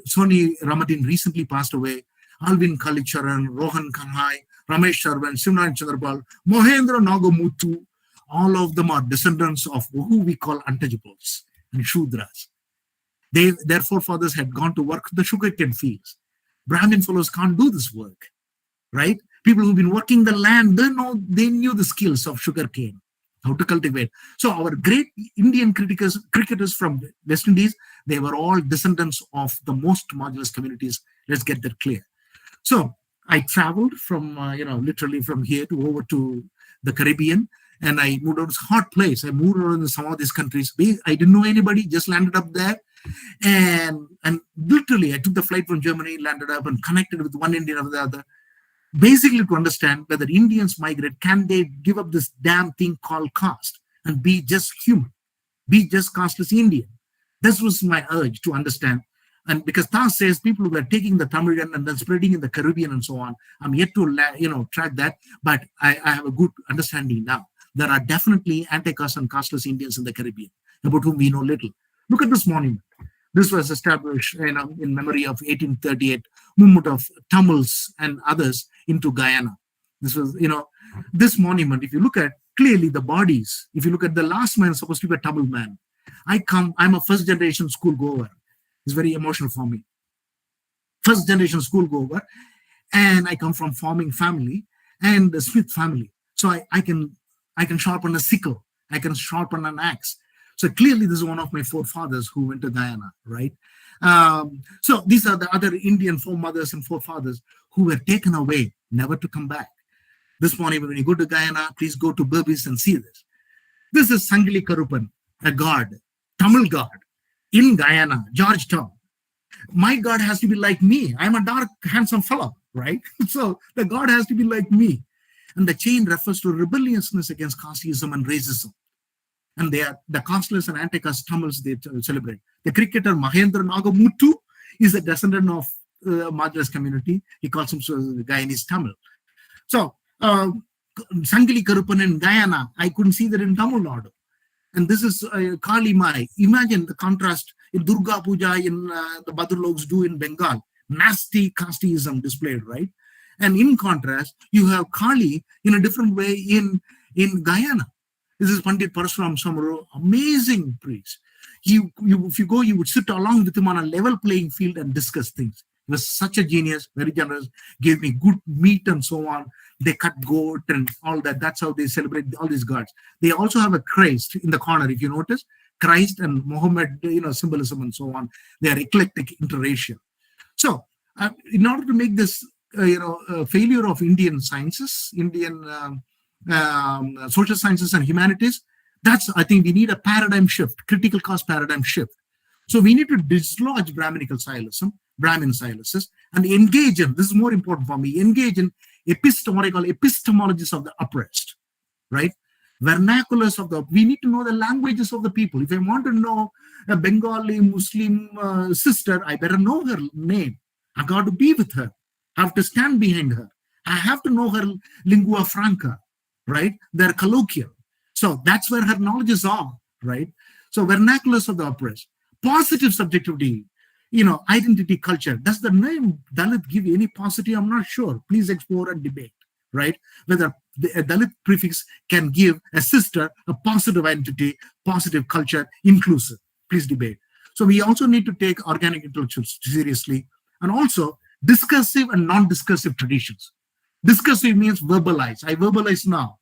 Soni Ramadin recently passed away, Alvin Kalicharan, Rohan Kanhai, Ramesh Sharvan, Simran Chandrapal, Mohendra Nagamutu, all of them are descendants of who we call untouchables and Shudras. Their forefathers had gone to work the sugarcane fields. Brahmin fellows can't do this work, right? People who've been working the land, they knew the skills of sugarcane, how to cultivate. So our great Indian cricketers from West Indies, they were all descendants of the most marginalized communities. Let's get that clear. So I traveled from, literally from here to over to the Caribbean, and I moved out to a hot place. I moved around in some of these countries. I didn't know anybody, just landed up there. And literally, I took the flight from Germany, landed up and connected with one Indian after the other. Basically to understand whether Indians migrate, can they give up this damn thing called caste and be just human, be just casteless Indian? This was my urge to understand. And because Tas says people were taking the Tamilian and then spreading in the Caribbean and so on, I'm yet to track that, but I have a good understanding now. There are definitely anti-caste and casteless Indians in the Caribbean, about whom we know little. Look at this monument. This was established in memory of 1838 movement of Tamils and others into Guyana. This was, this monument, if you look at clearly the bodies, if you look at the last man, supposed to be a Tamil man. I'm a first generation school goer. It's very emotional for me. First generation school goer, and I come from farming family and the Smith family. So I can sharpen a sickle. I can sharpen an axe. So clearly this is one of my forefathers who went to Guyana, right? So these are the other Indian foremothers and forefathers who were taken away, never to come back. This morning, when you go to Guyana, please go to Burbis and see this. This is Sangili Karupan, a god, Tamil god, in Guyana, Georgetown. My god has to be like me. I'm a dark, handsome fellow, right? So the god has to be like me. And the chain refers to rebelliousness against casteism and racism. And they are the casteless and anti-caste Tamils they celebrate. The cricketer Mahendra Nagamutu is a descendant of the marginalized community. He calls himself the Guyanese Tamil. So Sangili Karupan in Guyana, I couldn't see that in Tamil Nadu. And this is Kali Mai. Imagine the contrast in Durga Puja in the Badurlogs do in Bengal. Nasty casteism displayed, right? And in contrast, you have Kali in a different way in Guyana. This is Pandit Parasuram Samaru, amazing priest. If you go, you would sit along with him on a level playing field and discuss things. He was such a genius, very generous, gave me good meat and so on. They cut goat and all that. That's how they celebrate all these gods. They also have a Christ in the corner, if you notice. Christ and Muhammad, symbolism and so on. They are eclectic, interracial. So, in order to make this, failure of Indian sciences, Indian social sciences and humanities, I think we need a paradigm shift, critical caste paradigm shift. So we need to dislodge Brahminical Sialism, Brahmin Sialists, and engage in, this is more important for me, engage in epistemologies of the oppressed, right? Vernaculars of we need to know the languages of the people. If I want to know a Bengali Muslim sister, I better know her name. I got to be with her. I have to stand behind her. I have to know her lingua franca, right? They're colloquial. So that's where her knowledges are, right? So vernaculars of the oppressed. Positive subjectivity, identity, culture. Does the name Dalit give any positive? I'm not sure. Please explore and debate, right? Whether a Dalit prefix can give a sister a positive identity, positive culture, inclusive. Please debate. So we also need to take organic intellectuals seriously, and also discursive and non-discursive traditions. Discursive means verbalize. I verbalize now.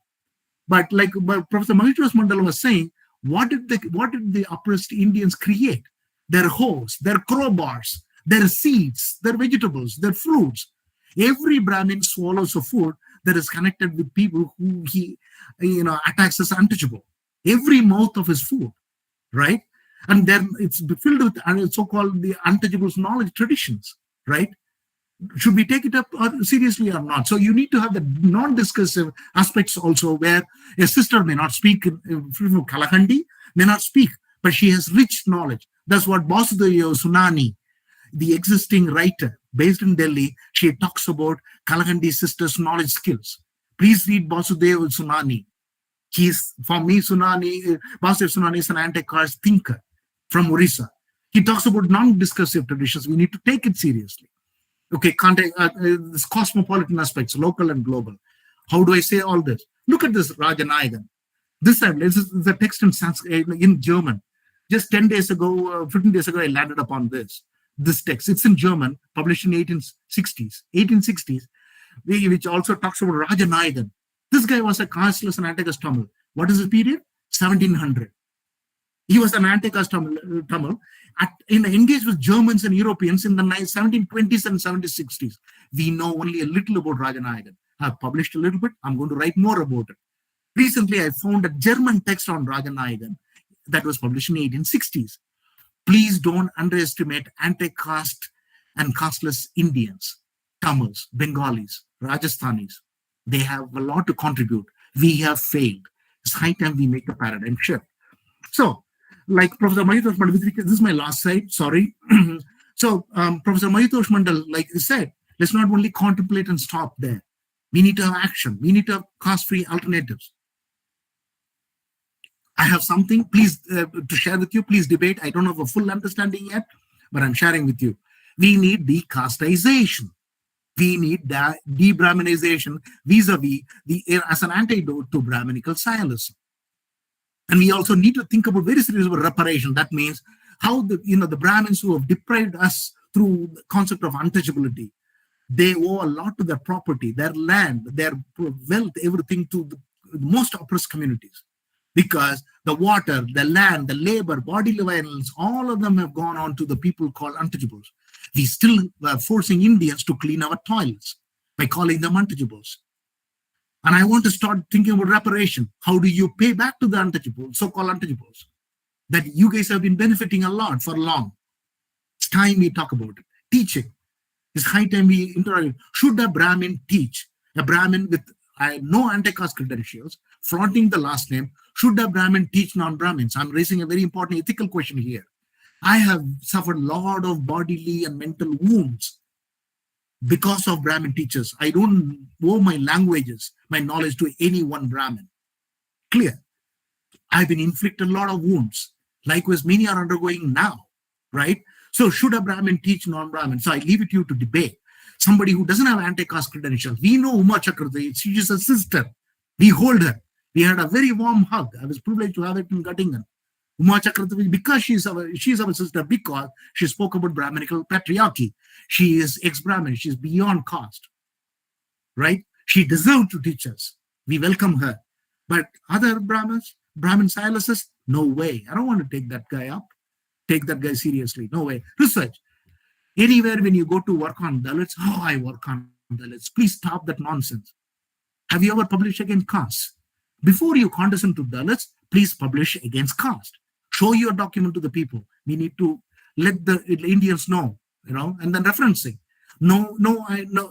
But like Professor Mahitosh Mandal was saying, what did the oppressed Indians create? Their hoes, their crowbars, their seeds, their vegetables, their fruits. Every Brahmin swallows a food that is connected with people who he attacks as untouchable. Every mouth of his food, right? And then it's filled with so-called the untouchables knowledge traditions, right? Should we take it up seriously or not? So you need to have the non-discursive aspects also, where a sister may not speak from Kalahandi, may not speak, but she has rich knowledge. That's what Vasudeva Sunani, the existing writer based in Delhi, she talks about Kalahandi sisters' knowledge skills. Please read Vasudeva Sunani. For me, Vasudeva Sunani is an anti-caste thinker from Orissa. He talks about non-discursive traditions. We need to take it seriously. Okay, this cosmopolitan aspects, local and global. How do I say all this? Look at this Rajanayagan. This is the text in German. Just 10 days ago, 15 days ago, I landed upon this text. It's in German, published in 1860s, which also talks about Rajanayagan. This guy was a casteless and anti-caste Tamil. What is the period? 1700. He was an anti-caste Tamil, engaged with Germans and Europeans in the 1720s and 1760s. We know only a little about Rajanayagan. I've published a little bit. I'm going to write more about it. Recently, I found a German text on Rajanayagan that was published in 1860s. Please don't underestimate anti-caste and casteless Indians, Tamils, Bengalis, Rajasthanis. They have a lot to contribute. We have failed. It's high time we make a paradigm shift. So, like Professor Mahitosh Mandal, this is my last slide, sorry. Professor Mahitosh Mandal, like I said, let's not only contemplate and stop there. We need to have action. We need to have caste-free alternatives. I have something, please, to share with you. Please debate. I don't have a full understanding yet, but I'm sharing with you. We need decasteization. We need de-Brahminization vis-a-vis as an antidote to Brahminical nihilism. And we also need to think about very seriously about reparation. That means how the Brahmins who have deprived us through the concept of untouchability, they owe a lot to their property, their land, their wealth, everything to the most oppressed communities. Because the water, the land, the labor, bodily violence, all of them have gone on to the people called untouchables. We still are forcing Indians to clean our toilets by calling them untouchables. And I want to start thinking about reparation. How do you pay back to the untouchables, so-called untouchables, that you guys have been benefiting a lot for long? It's time we talk about it. Teaching. It's high time we interrogate. Should a Brahmin teach? A Brahmin with no anti-caste credentials, flaunting the last name, should a Brahmin teach non-Brahmins? I'm raising a very important ethical question here. I have suffered a lot of bodily and mental wounds because of Brahmin teachers. I don't owe my languages, my knowledge to any one Brahmin. Clear. I've been inflicted a lot of wounds. Likewise, many are undergoing now, right? So should a Brahmin teach non-Brahmin? So I leave it to you to debate. Somebody who doesn't have anti-caste credentials. We know Uma Chakravarti. She is a sister. We hold her. We had a very warm hug. I was privileged to have it in Göttingen. Uma Chakravarti, because she's our sister, because she spoke about Brahminical patriarchy. She is ex-Brahmin. She's beyond caste, right? She deserved to teach us. We welcome her. But other Brahmins, Brahmin silences, no way. I don't want to take that guy up. Take that guy seriously. No way. Research. Anywhere when you go to work on Dalits, I work on Dalits. Please stop that nonsense. Have you ever published against caste? Before you condescend to Dalits, please publish against caste. Show your document to the people. We need to let the Indians know, and then referencing. No,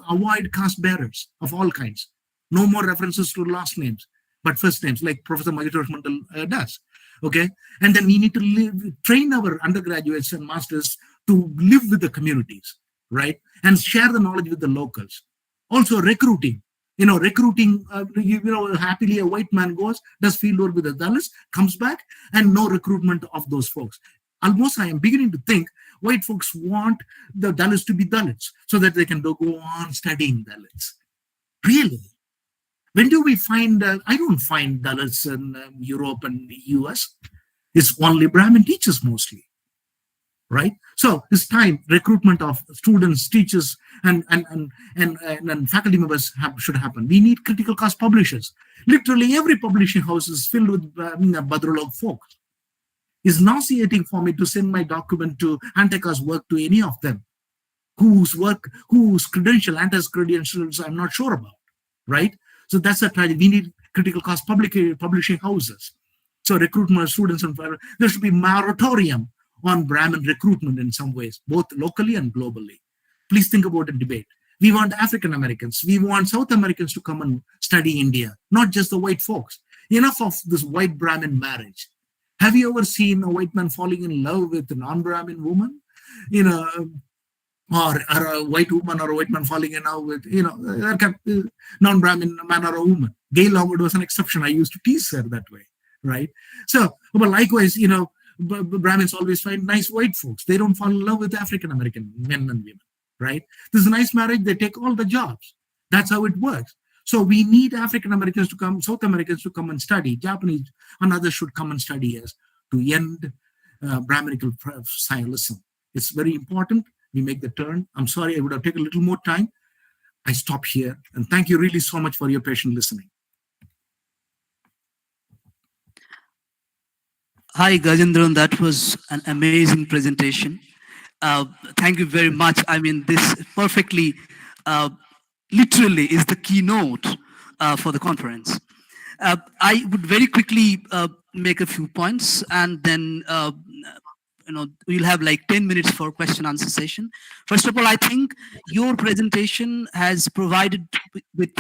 avoid caste bearers of all kinds. No more references to last names, but first names, like Professor Mahitosh Mandal does. Okay, and then we need to train our undergraduates and masters to live with the communities, right, and share the knowledge with the locals. Also, recruiting. Happily a white man goes, does field work with the Dalits, comes back, and no recruitment of those folks. Almost I am beginning to think white folks want the Dalits to be Dalits so that they can go on studying Dalits. Really? When do we find, I don't find Dalits in Europe and the US. It's only Brahmin teachers mostly. right? So it's time recruitment of students, teachers, and faculty members should happen. We need critical caste publishers. Literally every publishing house is filled with Badrulog folk. It's nauseating for me to send my document to anti-caste work to any of them, whose anti-caste credentials I'm not sure about, right? So that's a tragedy. We need critical caste publishing houses. So recruitment of students, and there should be moratorium on Brahmin recruitment in some ways, both locally and globally. Please think about a debate. We want African Americans. We want South Americans to come and study India, not just the white folks. Enough of this white Brahmin marriage. Have you ever seen a white man falling in love with a non-Brahmin woman? Or a white woman or a white man falling in love with, non-Brahmin man or a woman. Gail Howard was an exception. I used to tease her that way, right? So, but likewise, Brahmins always find nice white folks. They don't fall in love with African American men and women, right? This is a nice marriage. They take all the jobs. That's how it works. So we need African Americans to come, South Americans to come and study, Japanese and others should come and study us to end Brahminical stylism. It's very important. We make the turn. I'm sorry, I would have taken a little more time. I stop here. And thank you really so much for your patient listening. Hi, Gajendran. That was an amazing presentation. Thank you very much. I mean, this perfectly, literally is the keynote for the conference. I would very quickly make a few points, and then we'll have like 10 minutes for question answer session. First of all, I think your presentation has provided with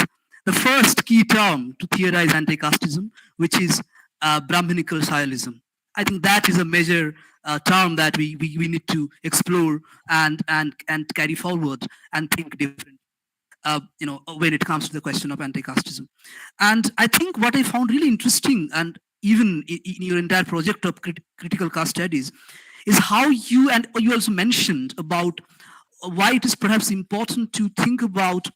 the first key term to theorize anti-casteism, which is Brahminical stylism. I think that is a major term that we need to explore and carry forward and think different, when it comes to the question of anti-casteism. And I think what I found really interesting, and even in your entire project of critical caste studies, is how you also mentioned about why it is perhaps important to think about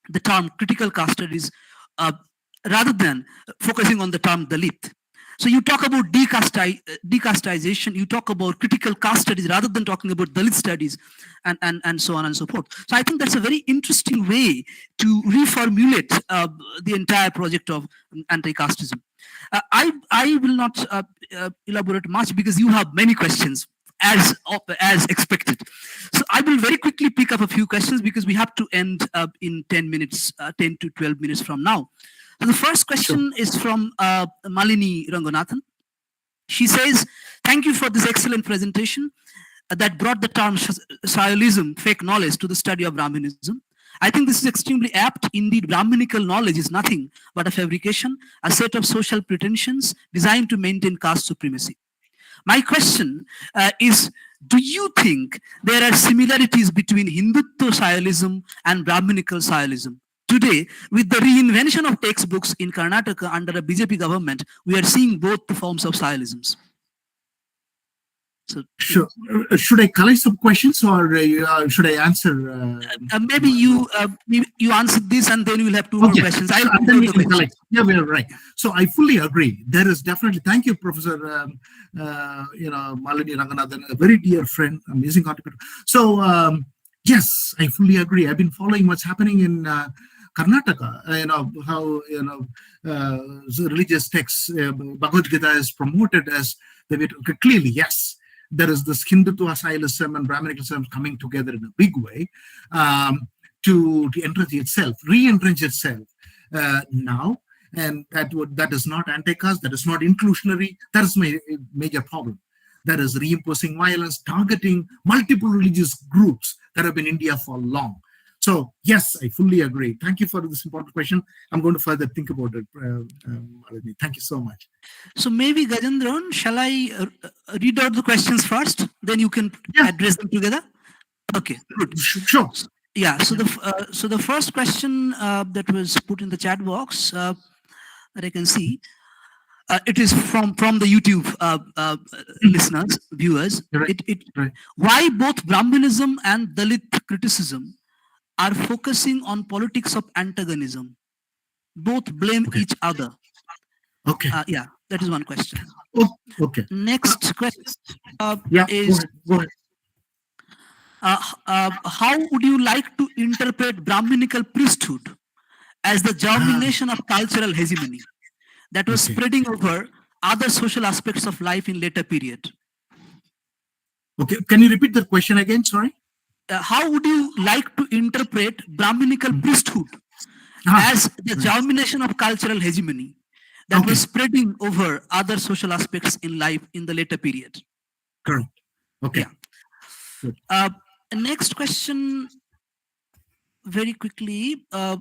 the term critical caste studies rather than focusing on the term Dalit. So you talk about decasteization, you talk about critical caste studies rather than talking about Dalit studies and so on and so forth. So I think that's a very interesting way to reformulate the entire project of anti-casteism. I will not elaborate much because you have many questions as expected. So I will very quickly pick up a few questions because we have to end in 10 minutes, 10 to 12 minutes from now. So the first question is from Malini Ranganathan. She says, thank you for this excellent presentation that brought the term Sayalism, fake knowledge, to the study of Brahminism. I think this is extremely apt. Indeed, Brahminical knowledge is nothing but a fabrication, a set of social pretensions designed to maintain caste supremacy. My question is, do you think there are similarities between Hindutva Sayalism and Brahminical Sayalism? Today, with the reinvention of textbooks in Karnataka under a BJP government, we are seeing both the forms of Sayalisms. So, sure. Should I collect some questions, or should I answer? Maybe you answer this, and then we'll have two more questions. Yeah, we're right. So I fully agree. There is definitely. Thank you, Professor. Malini Ranganathan, a very dear friend, amazing contributor. So yes, I fully agree. I've been following what's happening in Karnataka. How religious texts, Bhagavad Gita is promoted as the way to, clearly, yes. There is this Hindutva Sayalism and Brahminicism coming together in a big way to re-entrench itself now, and that is not anti-caste, that is not inclusionary. That is my major problem. That is reimposing violence, targeting multiple religious groups that have been in India for long. So yes, I fully agree. Thank you for this important question. I'm going to further think about it. Thank you so much. So maybe Gajendran, shall I read out the questions first? Then you can address them together. Okay, good. Sure. Yeah. So the first question that was put in the chat box that I can see, it is from the YouTube listeners, viewers. Right. Right. Why both Brahminism and Dalit criticism are focusing on politics of antagonism? Both blame each other. Okay. Yeah, that is one question. Oh, okay. Next question Yeah, is, go ahead. how would you like to interpret Brahminical priesthood as the germination of cultural hegemony that was Okay. spreading over other social aspects of life in later period? Okay, can you repeat the question again? Sorry. How would you like to interpret Brahminical priesthood as the germination of cultural hegemony that was spreading over other social aspects in life in the later period? Correct. Okay. Yeah. Good. Next question, very quickly. I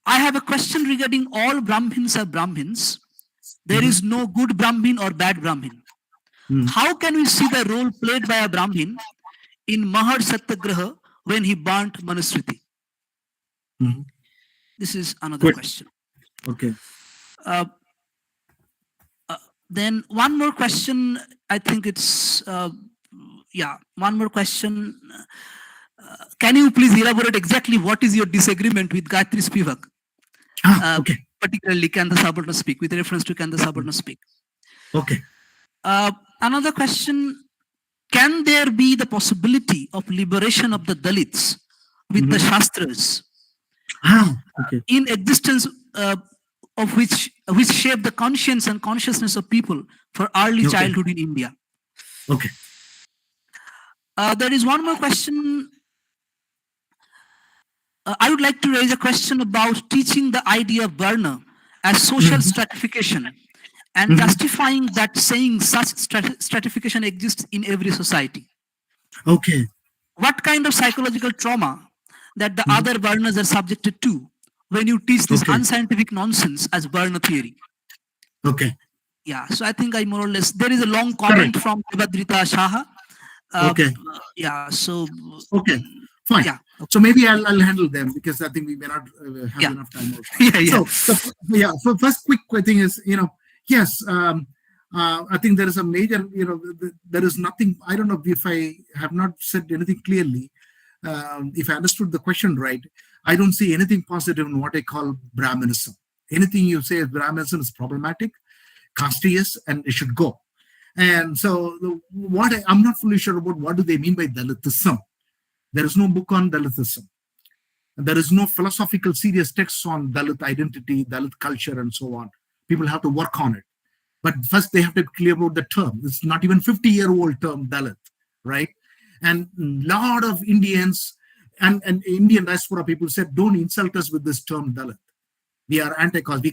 have a question regarding all Brahmins are Brahmins. There is no good Brahmin or bad Brahmin. How can we see the role played by a Brahmin in Mahar Satyagraha when he burnt Manusmriti? This is another question. Okay. Then one more question. I think it's one more question. Can you please elaborate exactly what is your disagreement with Gayatri Spivak? Okay. Particularly, can the subaltern speak? With reference to can the subaltern speak? Okay. Another question: can there be the possibility of liberation of the Dalits with the Sastras in existence, of which shape the conscience and consciousness of people for early childhood in India? Okay. There is one more question. I would like to raise a question about teaching the idea of Varna as social stratification and justifying that saying such stratification exists in every society. Okay. What kind of psychological trauma that the other Varnas are subjected to when you teach this unscientific nonsense as Varna theory? Okay. Yeah, so I think I more or less, there is a long comment from Devadrita Shaha. Okay. Yeah, so. Okay, fine. Yeah. So maybe I'll handle them because I think we may not have enough time also. So first quick thing is, yes, I think there is a major, there is nothing, I don't know if I have not said anything clearly. If I understood the question right, I don't see anything positive in what I call Brahminism. Anything you say as Brahminism is problematic, casteist, and it should go. And so I'm not fully sure about what do they mean by Dalitism. There is no book on Dalitism. There is no philosophical serious texts on Dalit identity, Dalit culture, and so on. People have to work on it. But first they have to clear out the term. It's not even 50-year-old term, Dalit, right? And a lot of Indians and Indian diaspora people said, don't insult us with this term Dalit. We are anti-caste.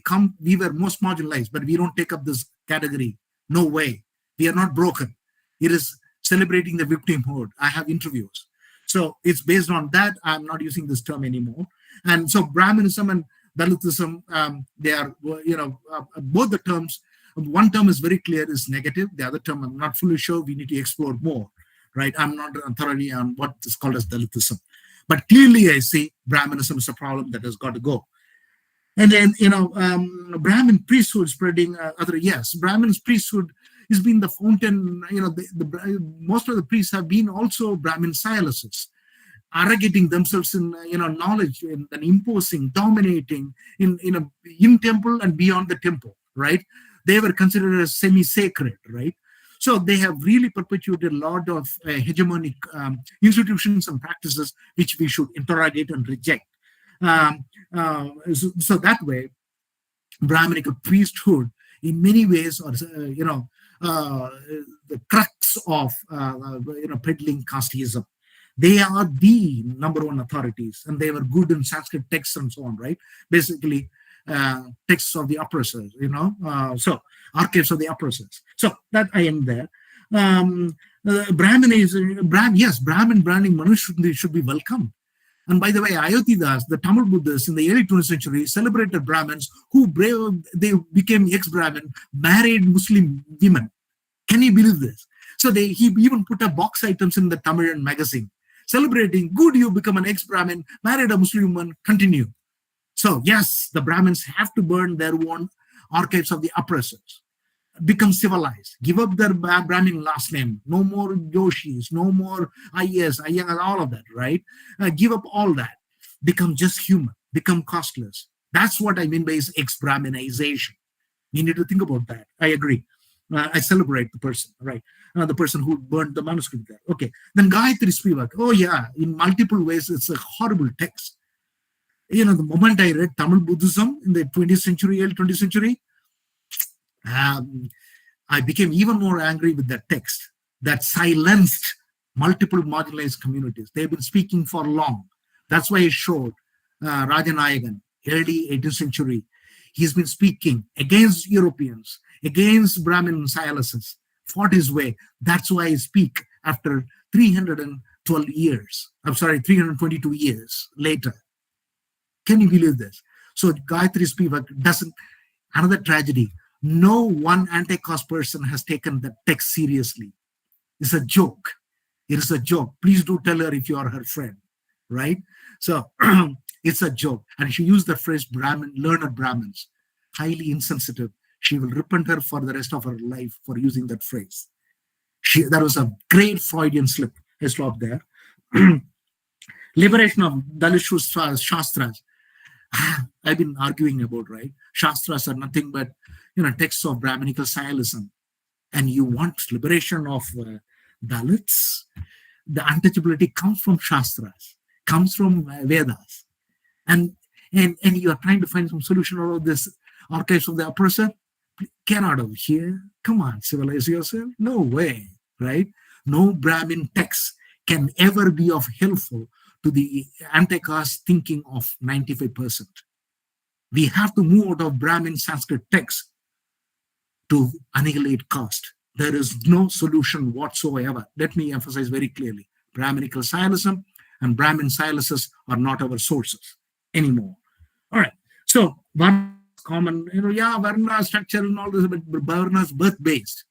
We were most marginalized, but we don't take up this category. No way. We are not broken. It is celebrating the victimhood. I have interviews. So it's based on that. I'm not using this term anymore. And so Brahminism and Dalitism, they are, both the terms, one term is very clear, is negative. The other term, I'm not fully sure. We need to explore more, right? I'm not thoroughly on what is called as Dalitism. But clearly I see Brahminism is a problem that has got to go. And then, Brahmin priesthood spreading Brahmin's priesthood has been the fountain, most of the priests have been also Brahmin silencers, arrogating themselves in, knowledge and imposing, dominating in temple and beyond the temple, right? They were considered as semi-sacred, right? So they have really perpetuated a lot of hegemonic institutions and practices which we should interrogate and reject. So that way, Brahminical priesthood, in many ways, are the crux of peddling casteism. They are the number one authorities, and they were good in Sanskrit texts and so on, right? Basically, texts of the oppressors, so archives of the oppressors. So that I end there. Brahmin branding Manusmriti should be welcomed. And by the way, Ayyathurai, the Tamil Buddhists in the early 20th century, celebrated Brahmins who they became ex-Brahmin, married Muslim women. Can you believe this? So he even put up box items in the Tamil magazine, celebrating, good, you become an ex-Brahmin, married a Muslim woman, continue. So yes, the Brahmins have to burn their own archives of the oppressors, become civilized, give up their Brahmin last name, no more Joshis, no more Iyengar, all of that, right? Give up all that, become just human, become costless, That's what I mean by ex-Brahminization. You need to think about that. I agree. I celebrate the person, right? The person who burned the manuscript there. Okay. Then Gayatri Spivak. Oh yeah, in multiple ways, it's a horrible text. The moment I read Tamil Buddhism in the 20th century, early 20th century, I became even more angry with that text that silenced multiple marginalized communities. They've been speaking for long. That's why I showed Rajanayagan, early 18th century. He's been speaking against Europeans, against Brahmin silencers, fought his way. That's why I speak after 312 years. I'm sorry, 322 years later. Can you believe this? So Gayatri Spivak doesn't, another tragedy. No one anti-caste person has taken the text seriously. It's a joke. It is a joke. Please do tell her if you are her friend, right? So it's a joke. And she used the phrase Brahmin, learned Brahmins, highly insensitive. She will repent her for the rest of her life for using that phrase. That was a great Freudian slip. I stop there. Liberation of Dalit Shastras. I've been arguing about, right? Shastras are nothing but, texts of Brahminical Sialism. And you want liberation of Dalits. The untouchability comes from Shastras, comes from Vedas. And you are trying to find some solution out of this archives of the oppressor. Get out of here. Come on, civilize yourself. No way, right? No Brahmin text can ever be of helpful to the anti-caste thinking of 95%. We have to move out of Brahmin Sanskrit text to annihilate caste. There is no solution whatsoever. Let me emphasize very clearly. Brahminical Sialism and Brahmin silences are not our sources anymore. All right. So Varna common, Varna structure and all this, but Varna is birth-based.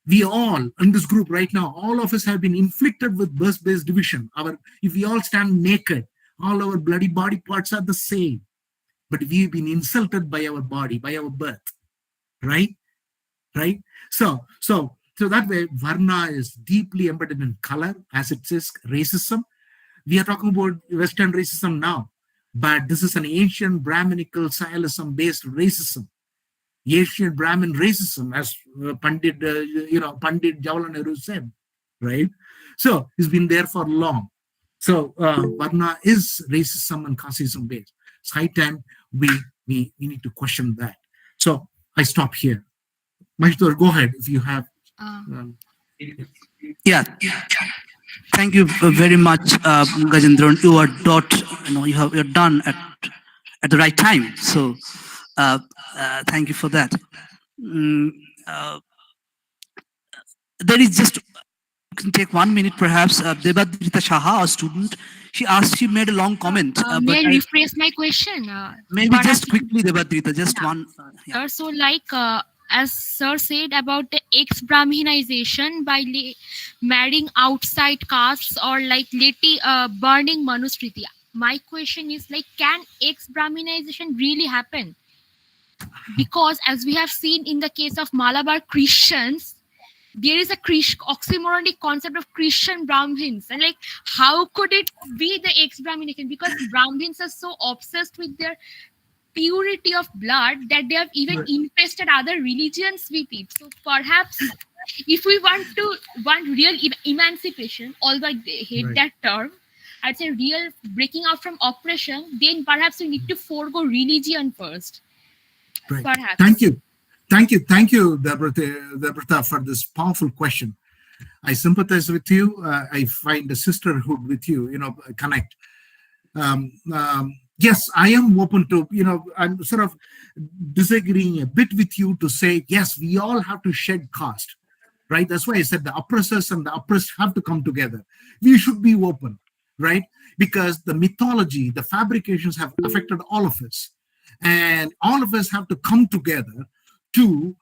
We all, in this group right now, all of us have been inflicted with birth-based division. If we all stand naked, all our bloody body parts are the same. But we've been insulted by our body, by our birth. Right? So that way, Varna is deeply embedded in color, as it is racism. We are talking about Western racism now, but this is an ancient Brahminical Sialism-based racism. Ancient Brahmin racism, as Pandit Jawaharlal Nehru said, right? So it's been there for long. So Varna is racism and casteism based. It's high time we need to question that. So I stop here. Mahitosh, go ahead if you have. Yeah. Thank you very much, Gajendran. You are you're done at the right time. So thank you for that. There is just, you can take 1 minute perhaps. Devadrita Shaha, a student, she made a long comment. May I rephrase my question? Maybe just quickly, Devadrita, just one. Yeah. So as Sir said about the ex-Brahminization by marrying outside castes or burning Manusmriti. My question is can ex-Brahminization really happen? Because as we have seen in the case of Malabar Christians, there is a oxymoronic concept of Christian Brahmins. And how could it be the ex-Brahminization? Because Brahmins are so obsessed with their purity of blood that they have even infested other religions with it. So perhaps if we want real emancipation, although I hate that term, I'd say real breaking out from oppression, then perhaps we need to forego religion first. Right. Perhaps. Thank you, Debrata, for this powerful question. I sympathize with you. I find a sisterhood with you, connect. Yes, I am open to, I'm sort of disagreeing a bit with you to say, yes, we all have to shed caste, right? That's why I said the oppressors and the oppressed have to come together. We should be open, right? Because the mythology, the fabrications have affected all of us. And all of us have to come together to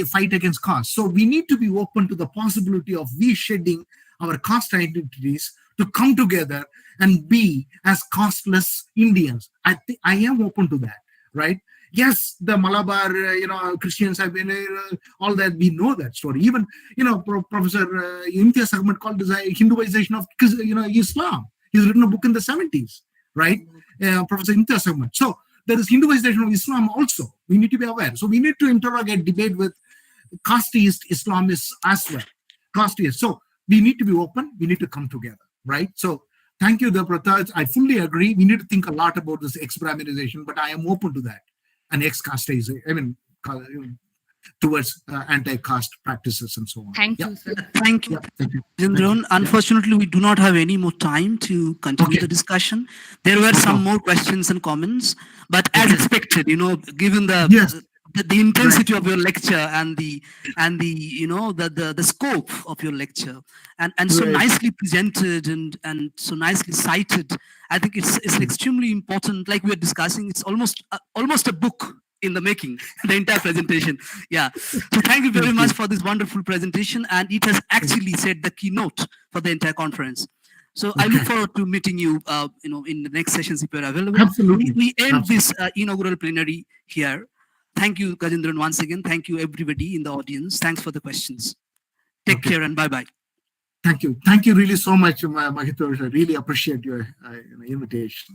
fight against caste. So we need to be open to the possibility of we shedding our caste identities to come together and be as casteless Indians. I am open to that, right? Yes, the Malabar, Christians have been, all that, we know that story. Even, Professor Imtiaz Ahmed called this a Hinduization of, Islam. He's written a book in the 70s, right? Professor Imtiaz Ahmed. So there is Hinduization of Islam also. We need to be aware. So we need to interrogate, debate with casteist Islamists as well. Casteist. So we need to be open. We need to come together, right? So thank you, Devrata. I fully agree. We need to think a lot about this ex-Brahminization, but I am open to that. And ex-casteism, I mean, towards anti-caste practices and so on. Thank Yeah. you, sir. Thank you, Thank you. Gajendran. Unfortunately, we do not have any more time to continue the discussion. There were some more questions and comments, but as expected, given the the intensity of your lecture and the the scope of your lecture and so nicely presented and so nicely cited, I think it's extremely important. Like we're discussing, it's almost a book in the making, the entire presentation. Yeah. So thank you very much for this wonderful presentation, and it has actually set the keynote for the entire conference. So I look forward to meeting you, in the next sessions if you're available. Absolutely. We end this inaugural plenary here. Thank you, Gajendran, once again. Thank you, everybody in the audience. Thanks for the questions. Take care and bye-bye. Thank you. Thank you really so much, Mahitosh. I really appreciate your invitation.